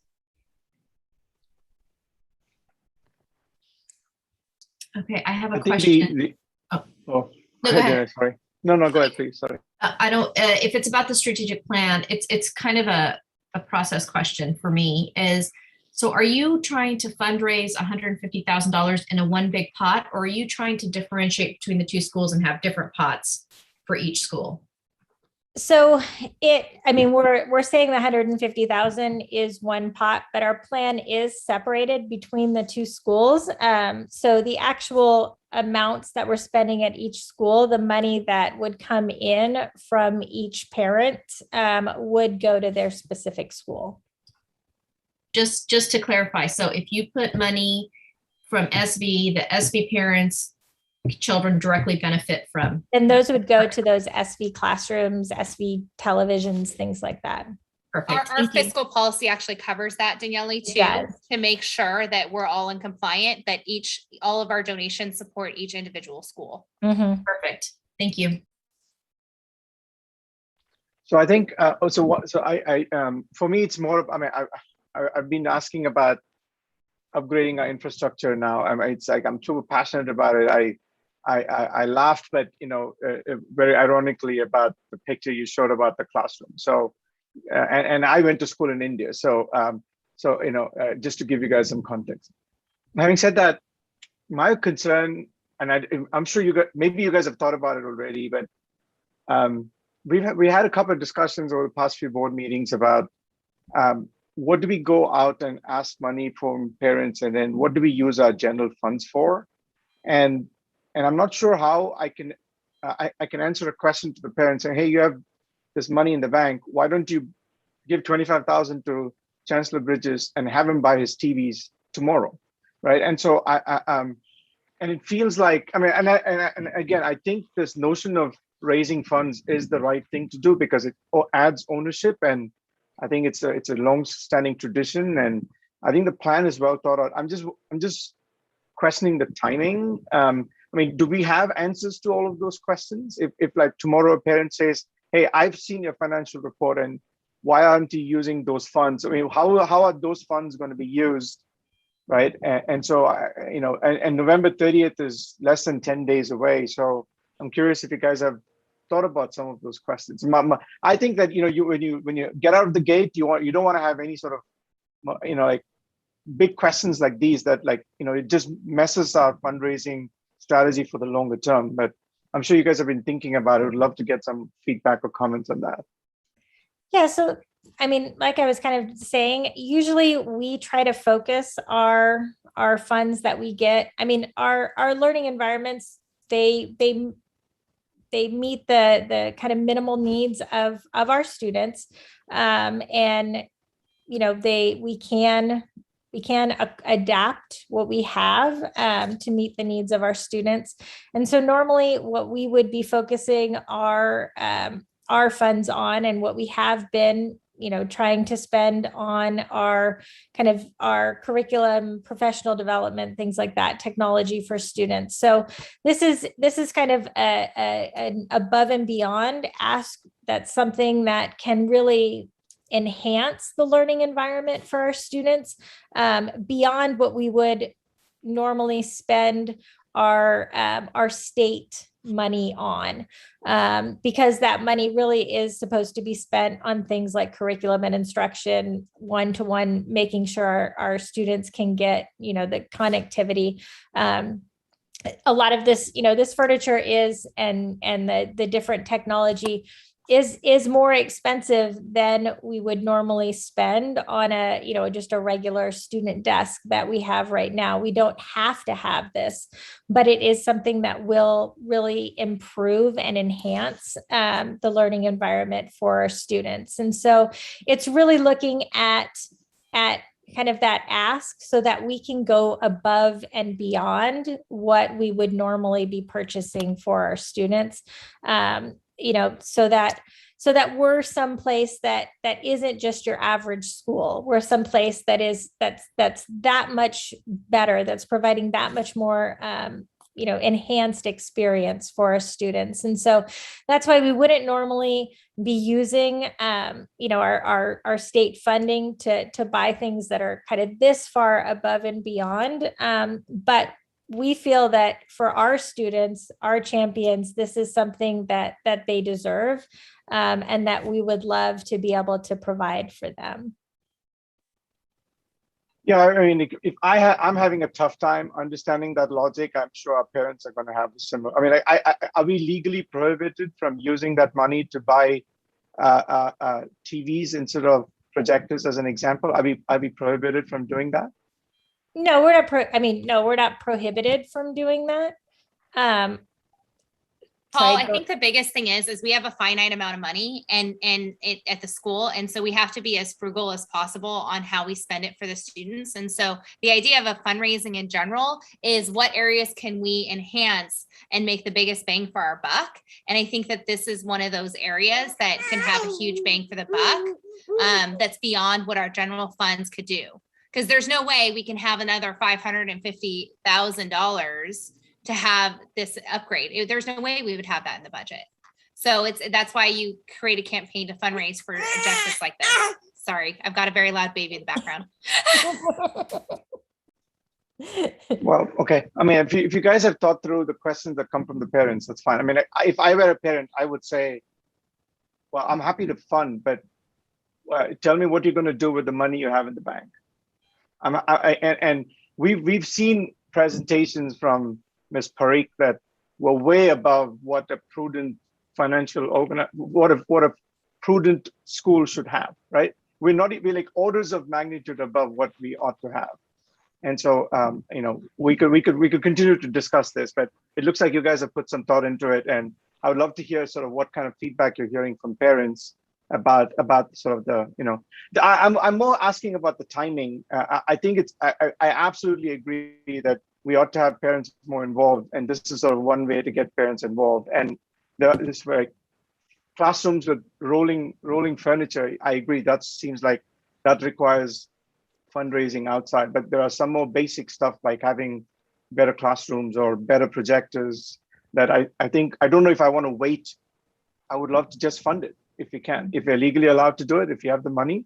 Okay, I have a question. Go ahead. ahead. Sorry. No, go ahead, please. Sorry. I don't, if it's about the strategic plan, it's kind of a process question for me is, so are you trying to fundraise $150,000 in a one big pot, or are you trying to differentiate between the two schools and have different pots for each school? So we're saying the 150,000 is one pot, but our plan is separated between the two schools. So the actual amounts that we're spending at each school, the money that would come in from each parent, would go to their specific school. Just to clarify, so if you put money from SV, the SV parents' children directly benefit from. And those would go to those SV classrooms, SV televisions, things like that. Perfect. Our Thank you. fiscal policy actually covers that, Daniele, too, Yes. to make sure that we're all in compliant, that all of our donations support each individual school. Mhm. Perfect. Thank you. So I think for me, it's more of, I mean, I've been asking about upgrading our infrastructure now. I mean, it's like, I'm too passionate about it. I laughed, but, very ironically about the picture you showed about the classroom. So, and I went to school in India. So, just to give you guys some context. Having said that, my concern, and I'm sure maybe you guys have thought about it already, but we had a couple of discussions over the past few board meetings about what do we go out and ask money from parents, and then what do we use our general funds for? And I'm not sure how I can answer a question to the parents saying, hey, you have this money in the bank. Why don't you give 25,000 to Chancellor Bridges and have him buy his TVs tomorrow, right? And so and it feels like, I mean, and again, I think this notion of raising funds is the right thing to do because it adds ownership, and I think it's a long-standing tradition, and I think the plan is well thought out. I'm just questioning the timing. I mean, do we have answers to all of those questions? If like tomorrow a parent says, hey, I've seen your financial report and why aren't you using those funds? I mean, how are those funds going to be used, right? And so, and November 30th is less than 10 days away. So I'm curious if you guys have thought about some of those questions. I think that, when you get out of the gate, you don't want to have any sort of, like big questions like these that it just messes our fundraising strategy for the longer term. But I'm sure you guys have been thinking about it. Would love to get some feedback or comments on that. Yeah, so I mean, like I was kind of saying, usually we try to focus our funds that we get. I mean, our learning environments, they meet the kind of minimal needs of our students, and we can adapt what we have to meet the needs of our students. And so normally what we would be focusing our funds on, and what we have been, trying to spend on our curriculum, professional development, things like that, technology for students. So this is kind of an above and beyond ask. That's something that can really enhance the learning environment for our students, beyond what we would normally spend our state money on, because that money really is supposed to be spent on things like curriculum and instruction, one-to-one, making sure our students can get, the connectivity. A lot of this, this furniture is, and the different technology is more expensive than we would normally spend on just a regular student desk that we have right now. We don't have to have this, but it is something that will really improve and enhance the learning environment for our students. And so it's really looking at kind of that ask so that we can go above and beyond what we would normally be purchasing for our students. So that we're someplace that isn't just your average school. We're someplace that's that much better, that's providing that much more enhanced experience for our students. And so that's why we wouldn't normally be using our state funding to buy things that are kind of this far above and beyond. But we feel that for our students, our champions, this is something that they deserve, and that we would love to be able to provide for them. Yeah, I mean, if I'm having a tough time understanding that logic, I'm sure our parents are going to have a similar. I mean, are we legally prohibited from using that money to buy TVs instead of projectors, as an example? Are we prohibited from doing that? No, we're not. We're not prohibited from doing that. Paul, I think the biggest thing is we have a finite amount of money and at the school. And so we have to be as frugal as possible on how we spend it for the students. And so the idea of a fundraising in general is what areas can we enhance and make the biggest bang for our buck. And I think that this is one of those areas that can have a huge bang for the buck. that's beyond what our general funds could do. Because there's no way we can have another $550,000 to have this upgrade. There's no way we would have that in the budget. So that's why you create a campaign to fundraise for justice like this. Sorry, I've got a very loud baby in the background. Well, okay. I mean, if you guys have thought through the questions that come from the parents, that's fine. I mean, if I were a parent, I would say, well, I'm happy to fund, but tell me what you're going to do with the money you have in the bank. And we've seen presentations from Ms. Parikh that were way above what a prudent what a prudent school should have, right? We're like orders of magnitude above what we ought to have. And so, we could continue to discuss this, but it looks like you guys have put some thought into it. And I would love to hear sort of what kind of feedback you're hearing from parents about sort of I'm more asking about the timing. I think I absolutely agree that we ought to have parents more involved. And this is sort of one way to get parents involved. And this like classrooms with rolling furniture. I agree. That seems like that requires fundraising outside, but there are some more basic stuff like having better classrooms or better projectors that I think, I don't know if I want to wait. I would love to just fund it if you can. If you're legally allowed to do it, if you have the money,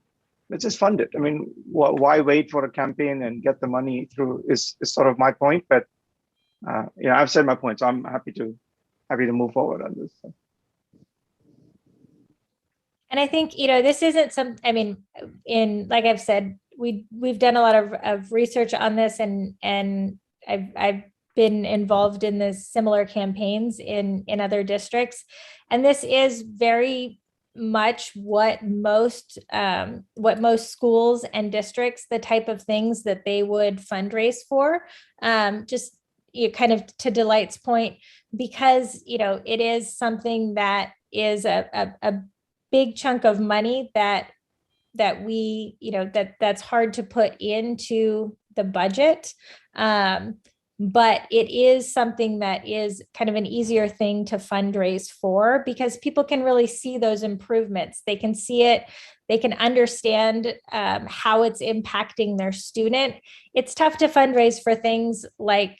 let's just fund it. I mean, why wait for a campaign and get the money through is sort of my point, but I've said my point, so I'm happy to move forward on this. And I think, this isn't like I've said, we've done a lot of research on this, and I've been involved in this similar campaigns in other districts. And this is very much what most schools and districts, the type of things that they would fundraise for, just kind of to Delight's point, because, it is something that is a big chunk of money that we, that's hard to put into the budget. But it is something that is kind of an easier thing to fundraise for, because people can really see those improvements. They can see it. They can understand how it's impacting their student. It's tough to fundraise for things like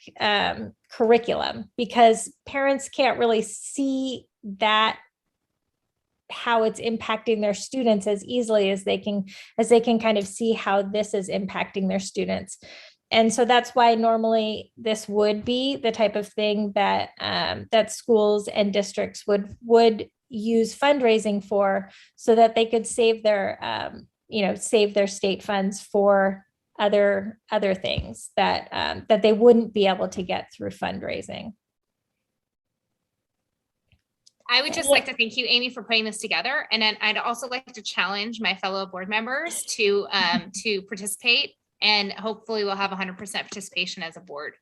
curriculum, because parents can't really see that, how it's impacting their students as easily as they can kind of see how this is impacting their students. And so that's why normally this would be the type of thing that that schools and districts would use fundraising for, so that they could save their save their state funds for other things that they wouldn't be able to get through fundraising. I would just like to thank you, Amy, for putting this together. And then I'd also like to challenge my fellow board members to participate, and hopefully we'll have 100% participation as a board.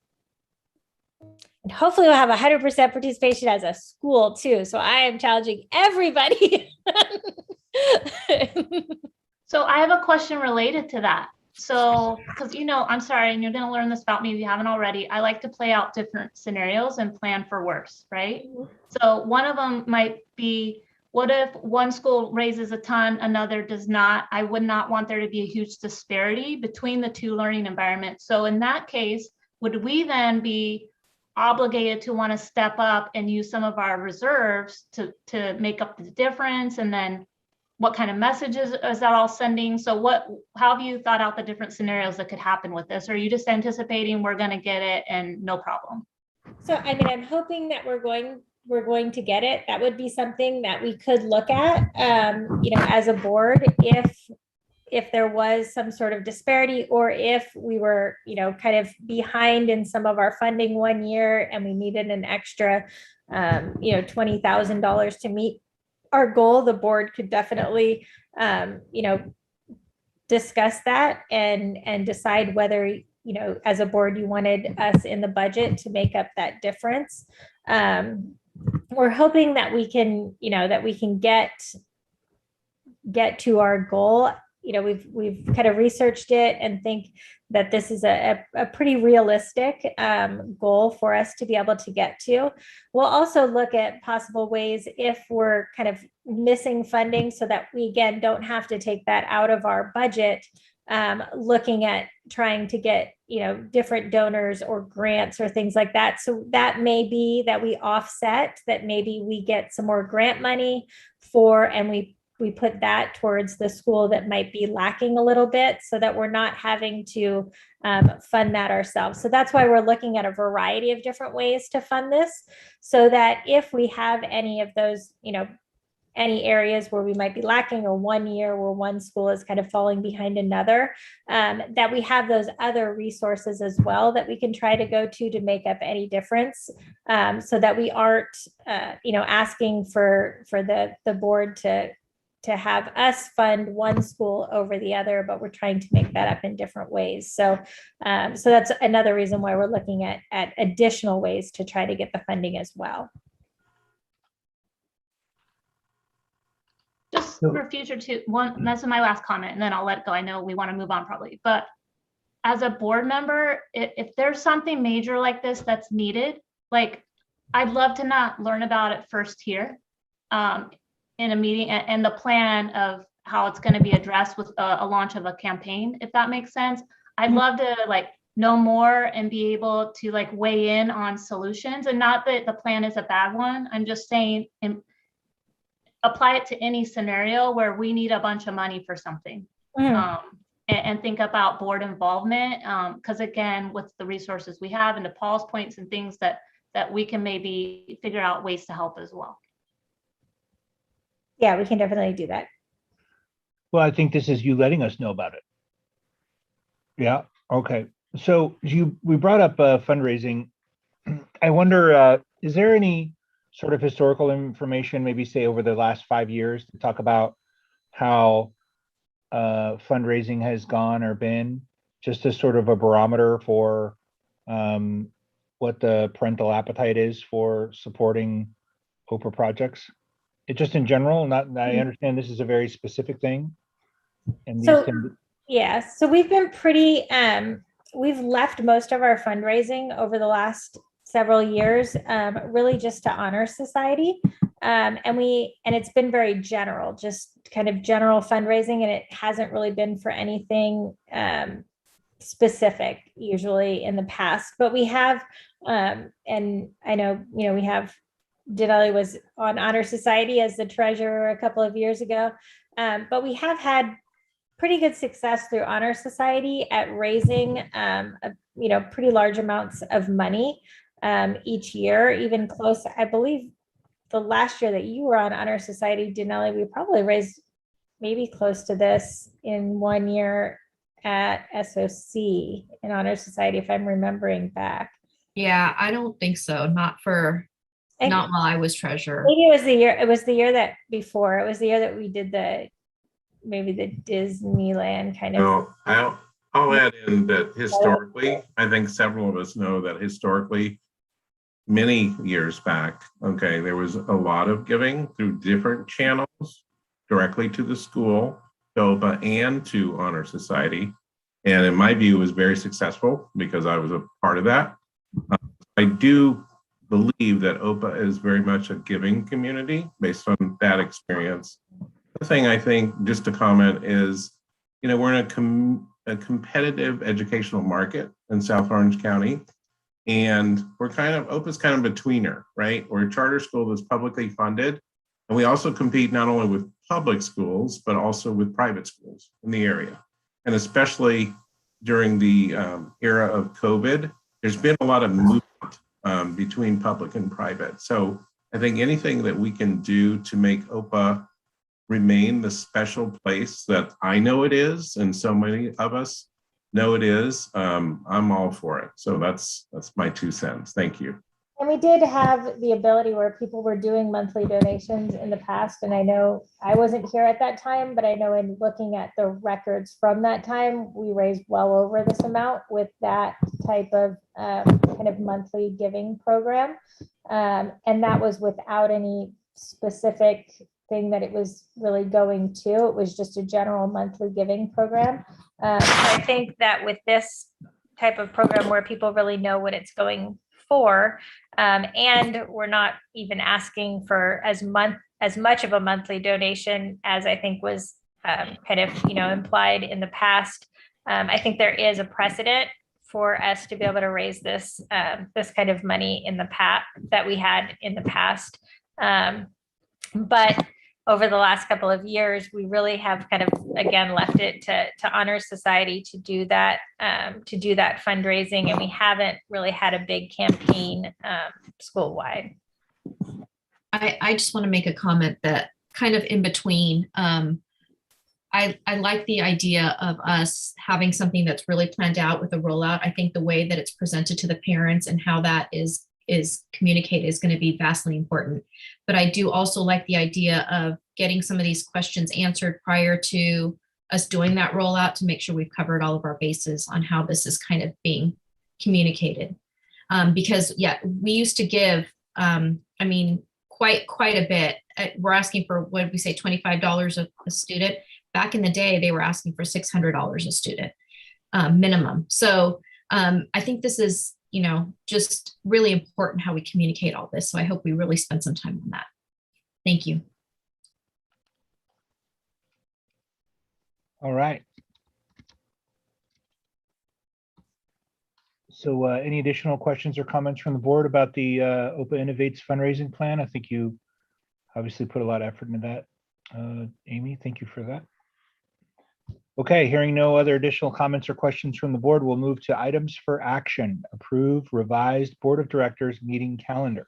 And hopefully we'll have 100% participation as a school too. So I am challenging everybody. So I have a question related to that. So, because, I'm sorry, and you're going to learn this about me if you haven't already. I like to play out different scenarios and plan for worse, right? So one of them might be, what if one school raises a ton, another does not? I would not want there to be a huge disparity between the two learning environments. So in that case, would we then be obligated to want to step up and use some of our reserves to make up the difference? And then what kind of messages is that all sending? So how have you thought out the different scenarios that could happen with this? Or are you just anticipating we're going to get it and no problem? So, I'm hoping that we're going to get it. That would be something that we could look at, as a board, if there was some sort of disparity, or if we were, kind of behind in some of our funding one year and we needed an extra, $20,000 to meet our goal. The board could definitely, discuss that and decide whether, as a board, you wanted us in the budget to make up that difference. We're hoping that we can, get to our goal we've kind of researched it and think that this is a pretty realistic goal for us to be able to get to. We'll also look at possible ways if we're kind of missing funding so that we, again, don't have to take that out of our budget, looking at trying to get, different donors or grants or things like that. So that may be that we offset, that maybe we get some more grant money for, and we put that towards the school that might be lacking a little bit so that we're not having to fund that ourselves. So that's why we're looking at a variety of different ways to fund this, so that if we have any of those, any areas where we might be lacking, or one year where one school is kind of falling behind another, that we have those other resources as well that we can try to go to make up any difference, so that we aren't, asking for the board to have us fund one school over the other, but we're trying to make that up in different ways. So, so that's another reason why we're looking at additional ways to try to get the funding as well. Just for future too, that's my last comment, and then I'll let go. I know we want to move on probably, but as a board member, if there's something major like this that's needed, like I'd love to not learn about it first here in a meeting, and the plan of how it's going to be addressed with a launch of a campaign, if that makes sense. I'd love to know more and be able to weigh in on solutions, and not that the plan is a bad one. I'm just saying, apply it to any scenario where we need a bunch of money for something, and think about board involvement. Because again, with the resources we have, and to Paul's points and things that we can maybe figure out ways to help as well. Yeah, we can definitely do that. Well, I think this is you letting us know about it. Yeah. Okay. So we brought up fundraising. I wonder, is there any sort of historical information, maybe say over the last 5 years, to talk about how fundraising has gone or been, just as sort of a barometer for what the parental appetite is for supporting OPA projects? It just in general, I understand this is a very specific thing. And so we've been pretty, we've left most of our fundraising over the last several years, really just to Honor Society. And it's been very general, just kind of general fundraising, and it hasn't really been for anything specific usually in the past. But we have, and I know, we have, Denali was on Honor Society as the treasurer a couple of years ago, but we have had pretty good success through Honor Society at raising, pretty large amounts of money each year, even close. I believe the last year that you were on Honor Society, Denali, we probably raised maybe close to this in 1 year at SOC in Honor Society, if I'm remembering back. Yeah, I don't think so. Not while I was treasurer. Maybe it was the year that before. It was the year that we did maybe the Disneyland kind of. No, I'll add in that historically, I think several of us know that historically, many years back, there was a lot of giving through different channels directly to the school, OPA, and to Honor Society. And in my view, it was very successful because I was a part of that. I do believe that OPA is very much a giving community based on that experience. The thing I think, just to comment, is, we're in a competitive educational market in South Orange County. And OPA's kind of a tweener, right? We're a charter school that's publicly funded. And we also compete not only with public schools, but also with private schools in the area. And especially during the era of COVID, there's been a lot of movement between public and private. So I think anything that we can do to make OPA remain the special place that I know it is, and so many of us know it is, I'm all for it. So that's my 2 cents. Thank you. And we did have the ability where people were doing monthly donations in the past. And I know I wasn't here at that time, but I know in looking at the records from that time, we raised well over this amount with that type of kind of monthly giving program. And that was without any specific thing that it was really going to. It was just a general monthly giving program. So I think that with this type of program where people really know what it's going for, and we're not even asking for as much of a monthly donation as I think was kind of implied in the past. I think there is a precedent for us to be able to raise this kind of money in the past that we had in the past. But over the last couple of years, we really have kind of, again, left it to Honor Society to do that fundraising. And we haven't really had a big campaign school-wide. I just want to make a comment that kind of in between, I like the idea of us having something that's really planned out with a rollout. I think the way that it's presented to the parents and how that is communicated is going to be vastly important. But I do also like the idea of getting some of these questions answered prior to us doing that rollout to make sure we've covered all of our bases on how this is kind of being communicated. Because yeah, we used to give, quite a bit. We're asking for, what did we say, $25 a student? Back in the day, they were asking for $600 a student minimum. So I think this is, just really important how we communicate all this. So I hope we really spend some time on that. Thank you. All right. So any additional questions or comments from the board about the OPA Innovates fundraising plan? I think you obviously put a lot of effort into that. Amy, thank you for that. Okay, hearing no other additional comments or questions from the board, we'll move to items for action. Approve revised Board of Directors meeting calendar.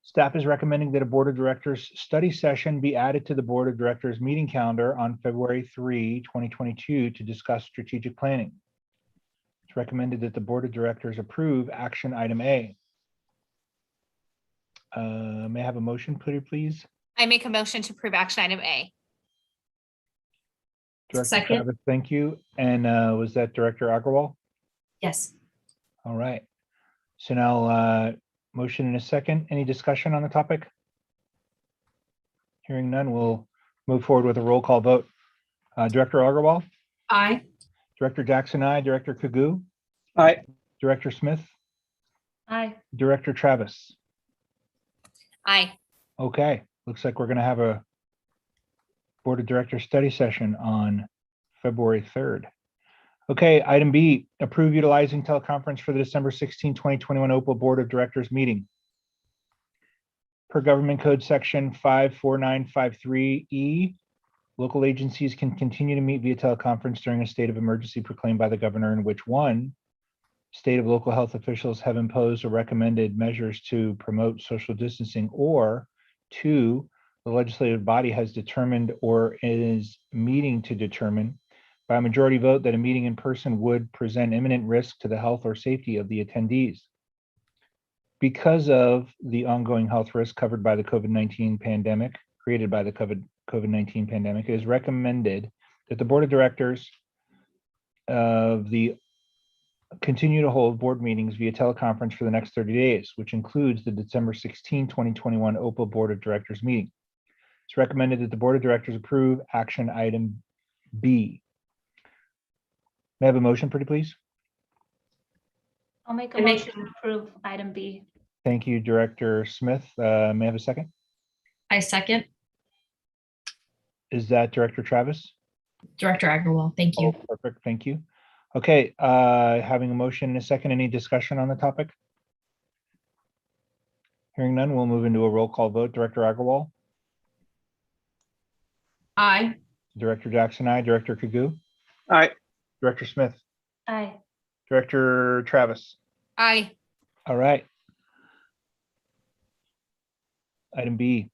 Staff is recommending that a Board of Directors study session be added to the Board of Directors meeting calendar on February 3, 2022 to discuss strategic planning. It's recommended that the Board of Directors approve action item A. May I have a motion, please? I make a motion to approve action item A. Director Second. Travis, thank you. And was that Director Agarwal? Yes. All right. So now motion in a second. Any discussion on the topic? Hearing none, we'll move forward with a roll call vote. Director Agarwal, Aye. Director Jackson, aye. Director Kagu, Aye. Director Smith, Aye. Director Travis. Aye. Okay, looks like we're going to have a Board of Directors study session on February 3rd. Okay, item B, approve utilizing teleconference for the December 16, 2021 OPA Board of Directors meeting. Per Government Code Section 54953E, local agencies can continue to meet via teleconference during a state of emergency proclaimed by the governor in which one, state of local health officials have imposed or recommended measures to promote social distancing, or two, the legislative body has determined or is meeting to determine by a majority vote that a meeting in person would present imminent risk to the health or safety of the attendees. Because of the ongoing health risk covered by the COVID-19 pandemic, created by the COVID-19 pandemic, it is recommended that the Board of Directors of the continue to hold board meetings via teleconference for the next 30 days, which includes the December 16, 2021 OPA Board of Directors meeting. It's recommended that the Board of Directors approve action item B. May I have a motion, pretty please? I'll make a motion to approve item B. Thank you, Director Smith. May I have a second? I second. Is that Director Travis? Director Agarwal. Thank you. Oh, perfect, thank you. Okay, having a motion and a second, any discussion on the topic? Hearing none, we'll move into a roll call vote. Director Agarwal, Aye. Director Jackson, aye. Director Kagu, Aye. Director Smith, Aye. Director Travis. Aye. All right. Item B,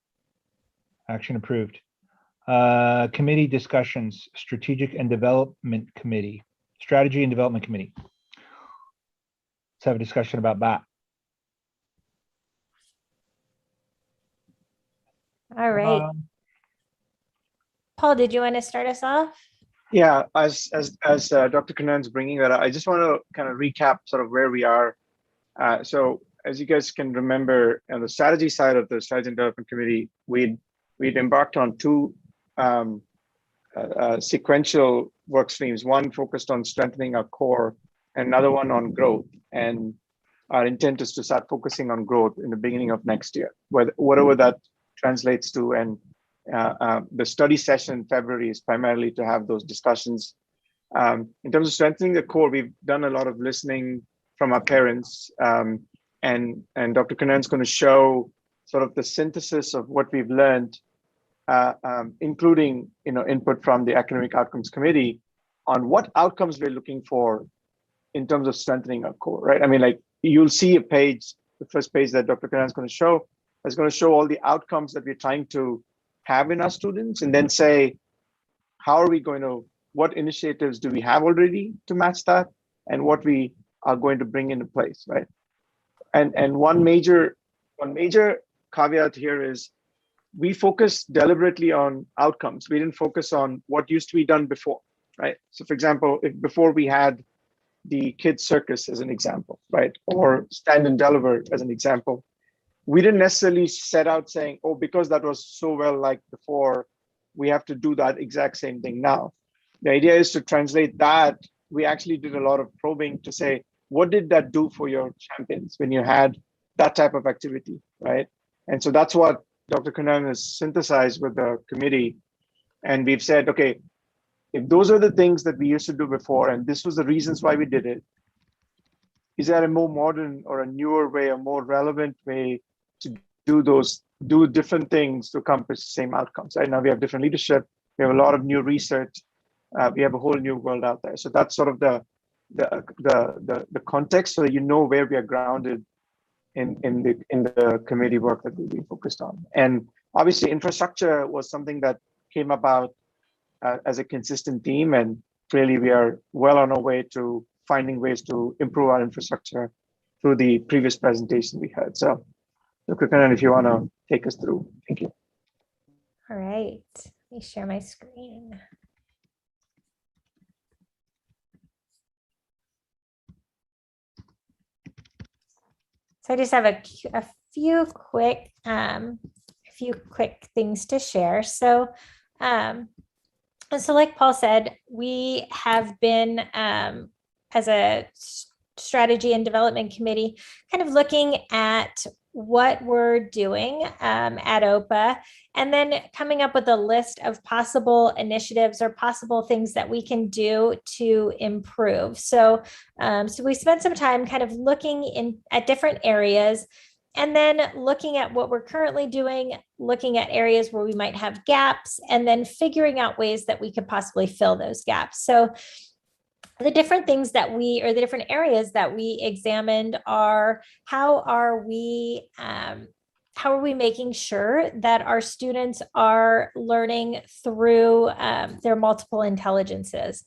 action approved. Committee discussions, Strategic and Development Committee, Strategy and Development Committee. Let's have a discussion about that. All right. Paul, did you want to start us off? Yeah, as Dr. Kanan's bringing that up, I just want to kind of recap sort of where we are. So as you guys can remember, on the strategy side of the Strategy and Development Committee, we we'd embarked on two sequential work streams, one focused on strengthening our core, and another one on growth. And our intent is to start focusing on growth in the beginning of next year, whatever that translates to. And the study session in February is primarily to have those discussions. In terms of strengthening the core, we've done a lot of listening from our parents, and Dr. Kannan is going to show sort of the synthesis of what we've learned, including input from the Academic Outcomes Committee on what outcomes we're looking for in terms of strengthening our core, right? I mean, like you'll see a page, the first page that Dr. Kannan is going to show, is going to show all the outcomes that we're trying to have in our students, and then say, how are we going to, what initiatives do we have already to match that, and what we are going to bring into place, right? And one major caveat here is we focus deliberately on outcomes. We didn't focus on what used to be done before, right? So for example, if before we had the kids circus as an example, right? Or Stand and Deliver as an example, we didn't necessarily set out saying, oh, because that was so well liked before, we have to do that exact same thing now. The idea is to translate that. We actually did a lot of probing to say, what did that do for your champions when you had that type of activity, right? And so that's what Dr. Kannan has synthesized with the committee. And we've said, okay, if those are the things that we used to do before, and this was the reasons why we did it, is there a more modern or a newer way, a more relevant way to do different things to accomplish the same outcomes? Right now we have different leadership, we have a lot of new research, we have a whole new world out there. So that's sort of the context, so that you know where we are grounded in the committee work that we'll be focused on. And obviously infrastructure was something that came about as a consistent theme, and clearly we are well on our way to finding ways to improve our infrastructure through the previous presentation we had. So Dr. Kannan, if you want to take us through. Thank you. All right, let me share my screen. So I just have a few quick things to share. So like Paul said, we have been as a strategy and development committee kind of looking at what we're doing at OPA, and then coming up with a list of possible initiatives or possible things that we can do to improve. So we spent some time kind of looking at different areas, and then looking at what we're currently doing, looking at areas where we might have gaps, and then figuring out ways that we could possibly fill those gaps. So the different things that the different areas that we examined are, how are we making sure that our students are learning through their multiple intelligences?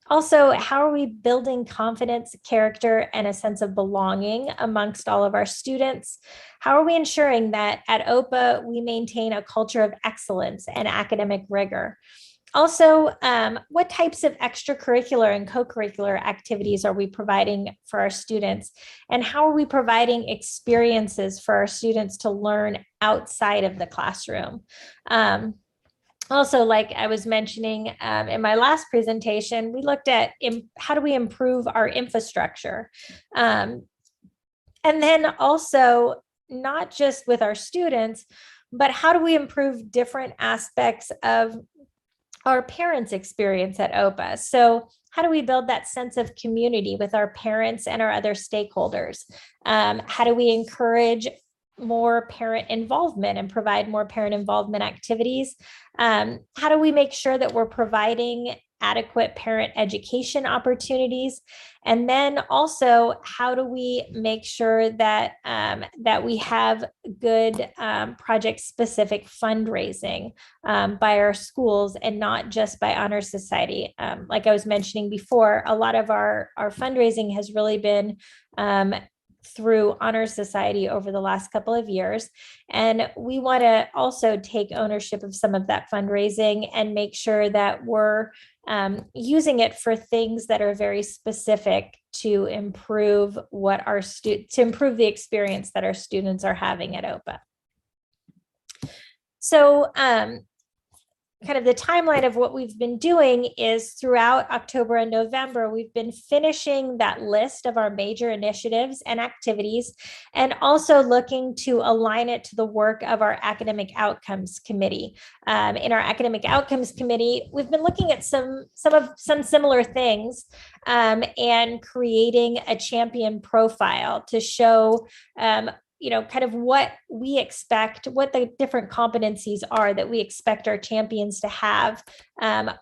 Also, how are we building confidence, character, and a sense of belonging amongst all of our students? How are we ensuring that at OPA we maintain a culture of excellence and academic rigor? Also, what types of extracurricular and co-curricular activities are we providing for our students? And how are we providing experiences for our students to learn outside of the classroom? Also, like I was mentioning in my last presentation, we looked at how do we improve our infrastructure? And then also, not just with our students, but how do we improve different aspects of our parents' experience at OPA? So how do we build that sense of community with our parents and our other stakeholders? How do we encourage more parent involvement and provide more parent involvement activities? How do we make sure that we're providing adequate parent education opportunities? And then also, how do we make sure that that we have good project-specific fundraising by our schools, and not just by Honor Society? Like I was mentioning before, a lot of our fundraising has really been through Honor Society over the last couple of years. And we want to also take ownership of some of that fundraising and make sure that we're using it for things that are very specific to improve the experience that our students are having at OPA. So kind of the timeline of what we've been doing is throughout October and November, we've been finishing that list of our major initiatives and activities, and also looking to align it to the work of our Academic Outcomes Committee. In our Academic Outcomes Committee, we've been looking at some similar things and creating a champion profile to show kind of what we expect, what the different competencies are that we expect our champions to have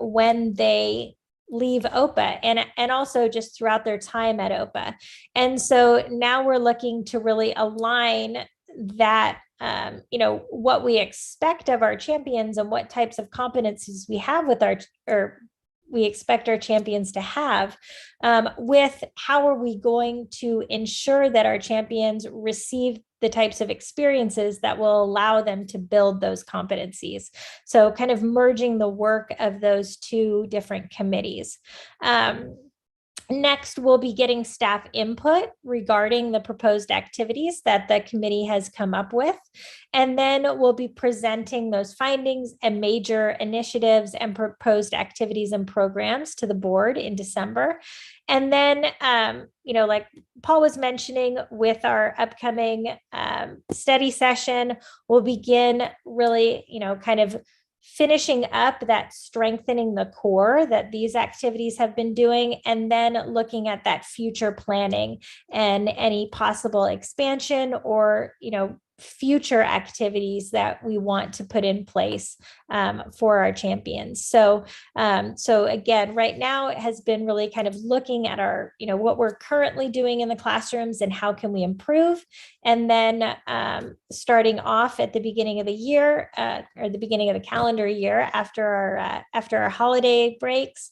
when they leave OPA and also just throughout their time at OPA. And so now we're looking to really align that, what we expect of our champions and what types of competencies we have with we expect our champions to have with how are we going to ensure that our champions receive the types of experiences that will allow them to build those competencies. So kind of merging the work of those two different committees. Next, we'll be getting staff input regarding the proposed activities that the committee has come up with. And then we'll be presenting those findings and major initiatives and proposed activities and programs to the board in December. And then, like Paul was mentioning, with our upcoming study session, we'll begin really, kind of finishing up that strengthening the core that these activities have been doing, and then looking at that future planning and any possible expansion or, future activities that we want to put in place for our champions. So again, right now it has been really kind of looking at our, what we're currently doing in the classrooms and how can we improve. And then starting off at the beginning of the year or the beginning of the calendar year after our holiday breaks,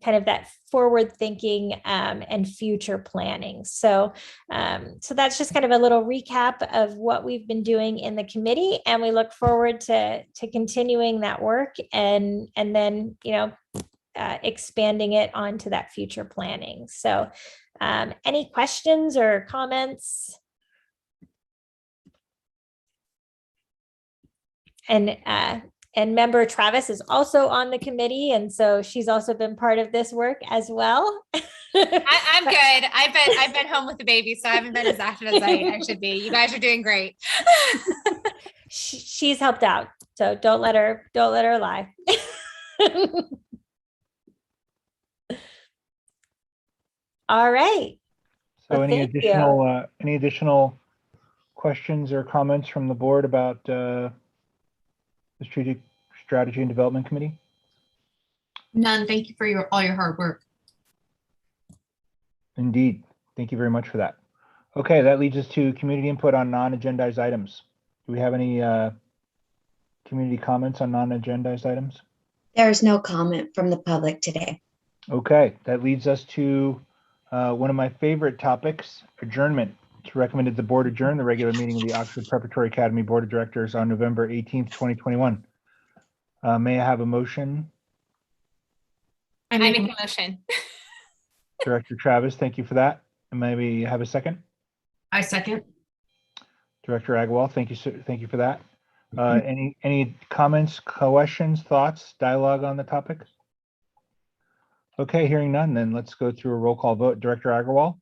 kind of that forward thinking and future planning. So that's just kind of a little recap of what we've been doing in the committee, and we look forward to continuing that work and then expanding it onto that future planning. So any questions or comments? And member Travis is also on the committee, and so she's also been part of this work as well. I'm good. I've been home with the baby, so I haven't been as active as I should be. You guys are doing great. She's helped out, so don't let her lie. All right. So Well, any thank you. additional questions or comments from the board about the Strategic Strategy and Development Committee? None. Thank you for all your hard work. Indeed. Thank you very much for that. Okay, that leads us to community input on non-agendized items. Do we have any community comments on non-agendized items? There is no comment from the public today. Okay, that leads us to one of my favorite topics, adjournment. It's recommended the board adjourn the regular meeting of the Oxford Preparatory Academy Board of Directors on November 18th, 2021. May I have a motion? I make a motion. Director Travis, thank you for that. And maybe have a second? I second. Director Agrawal, thank you, sir. Thank you for that. Any comments, questions, thoughts, dialogue on the topic? Okay, hearing none, then let's go through a roll call vote. Director Agrawal?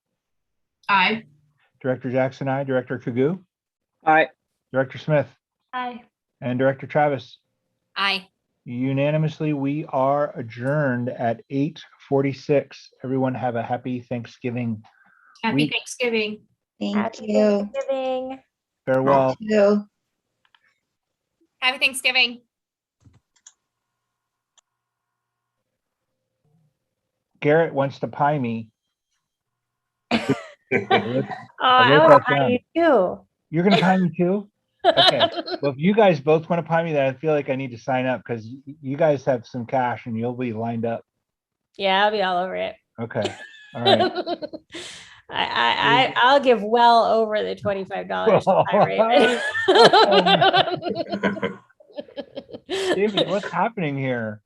Aye. Director Jackson, aye. Director Kagu? Aye. Director Smith? Aye. And Director Travis? Aye. Unanimously, we are adjourned at 8:46. Everyone have a happy Thanksgiving Happy week. Thanksgiving. Thank Happy you. Thanksgiving. Farewell. Thank you. Happy Thanksgiving. Garrett wants to pie me. Oh, I wrote want that to down. you too. You're gonna pie me too? Okay. Well, if you guys both want to pie me, then I feel like I need to sign up because you guys have some cash and you'll be lined up. Yeah, I'll be all over it. Okay. All right. I'll give well over the $25 to Raven. David, what's happening here?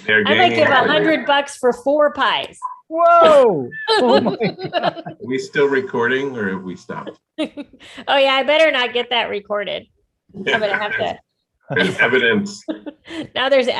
They're I might gaining give on $100 for 4 pies. Whoa! Oh my God. Are we still recording or have we stopped? Oh yeah, I better not get that recorded. I'm gonna have to There's evidence. Now there's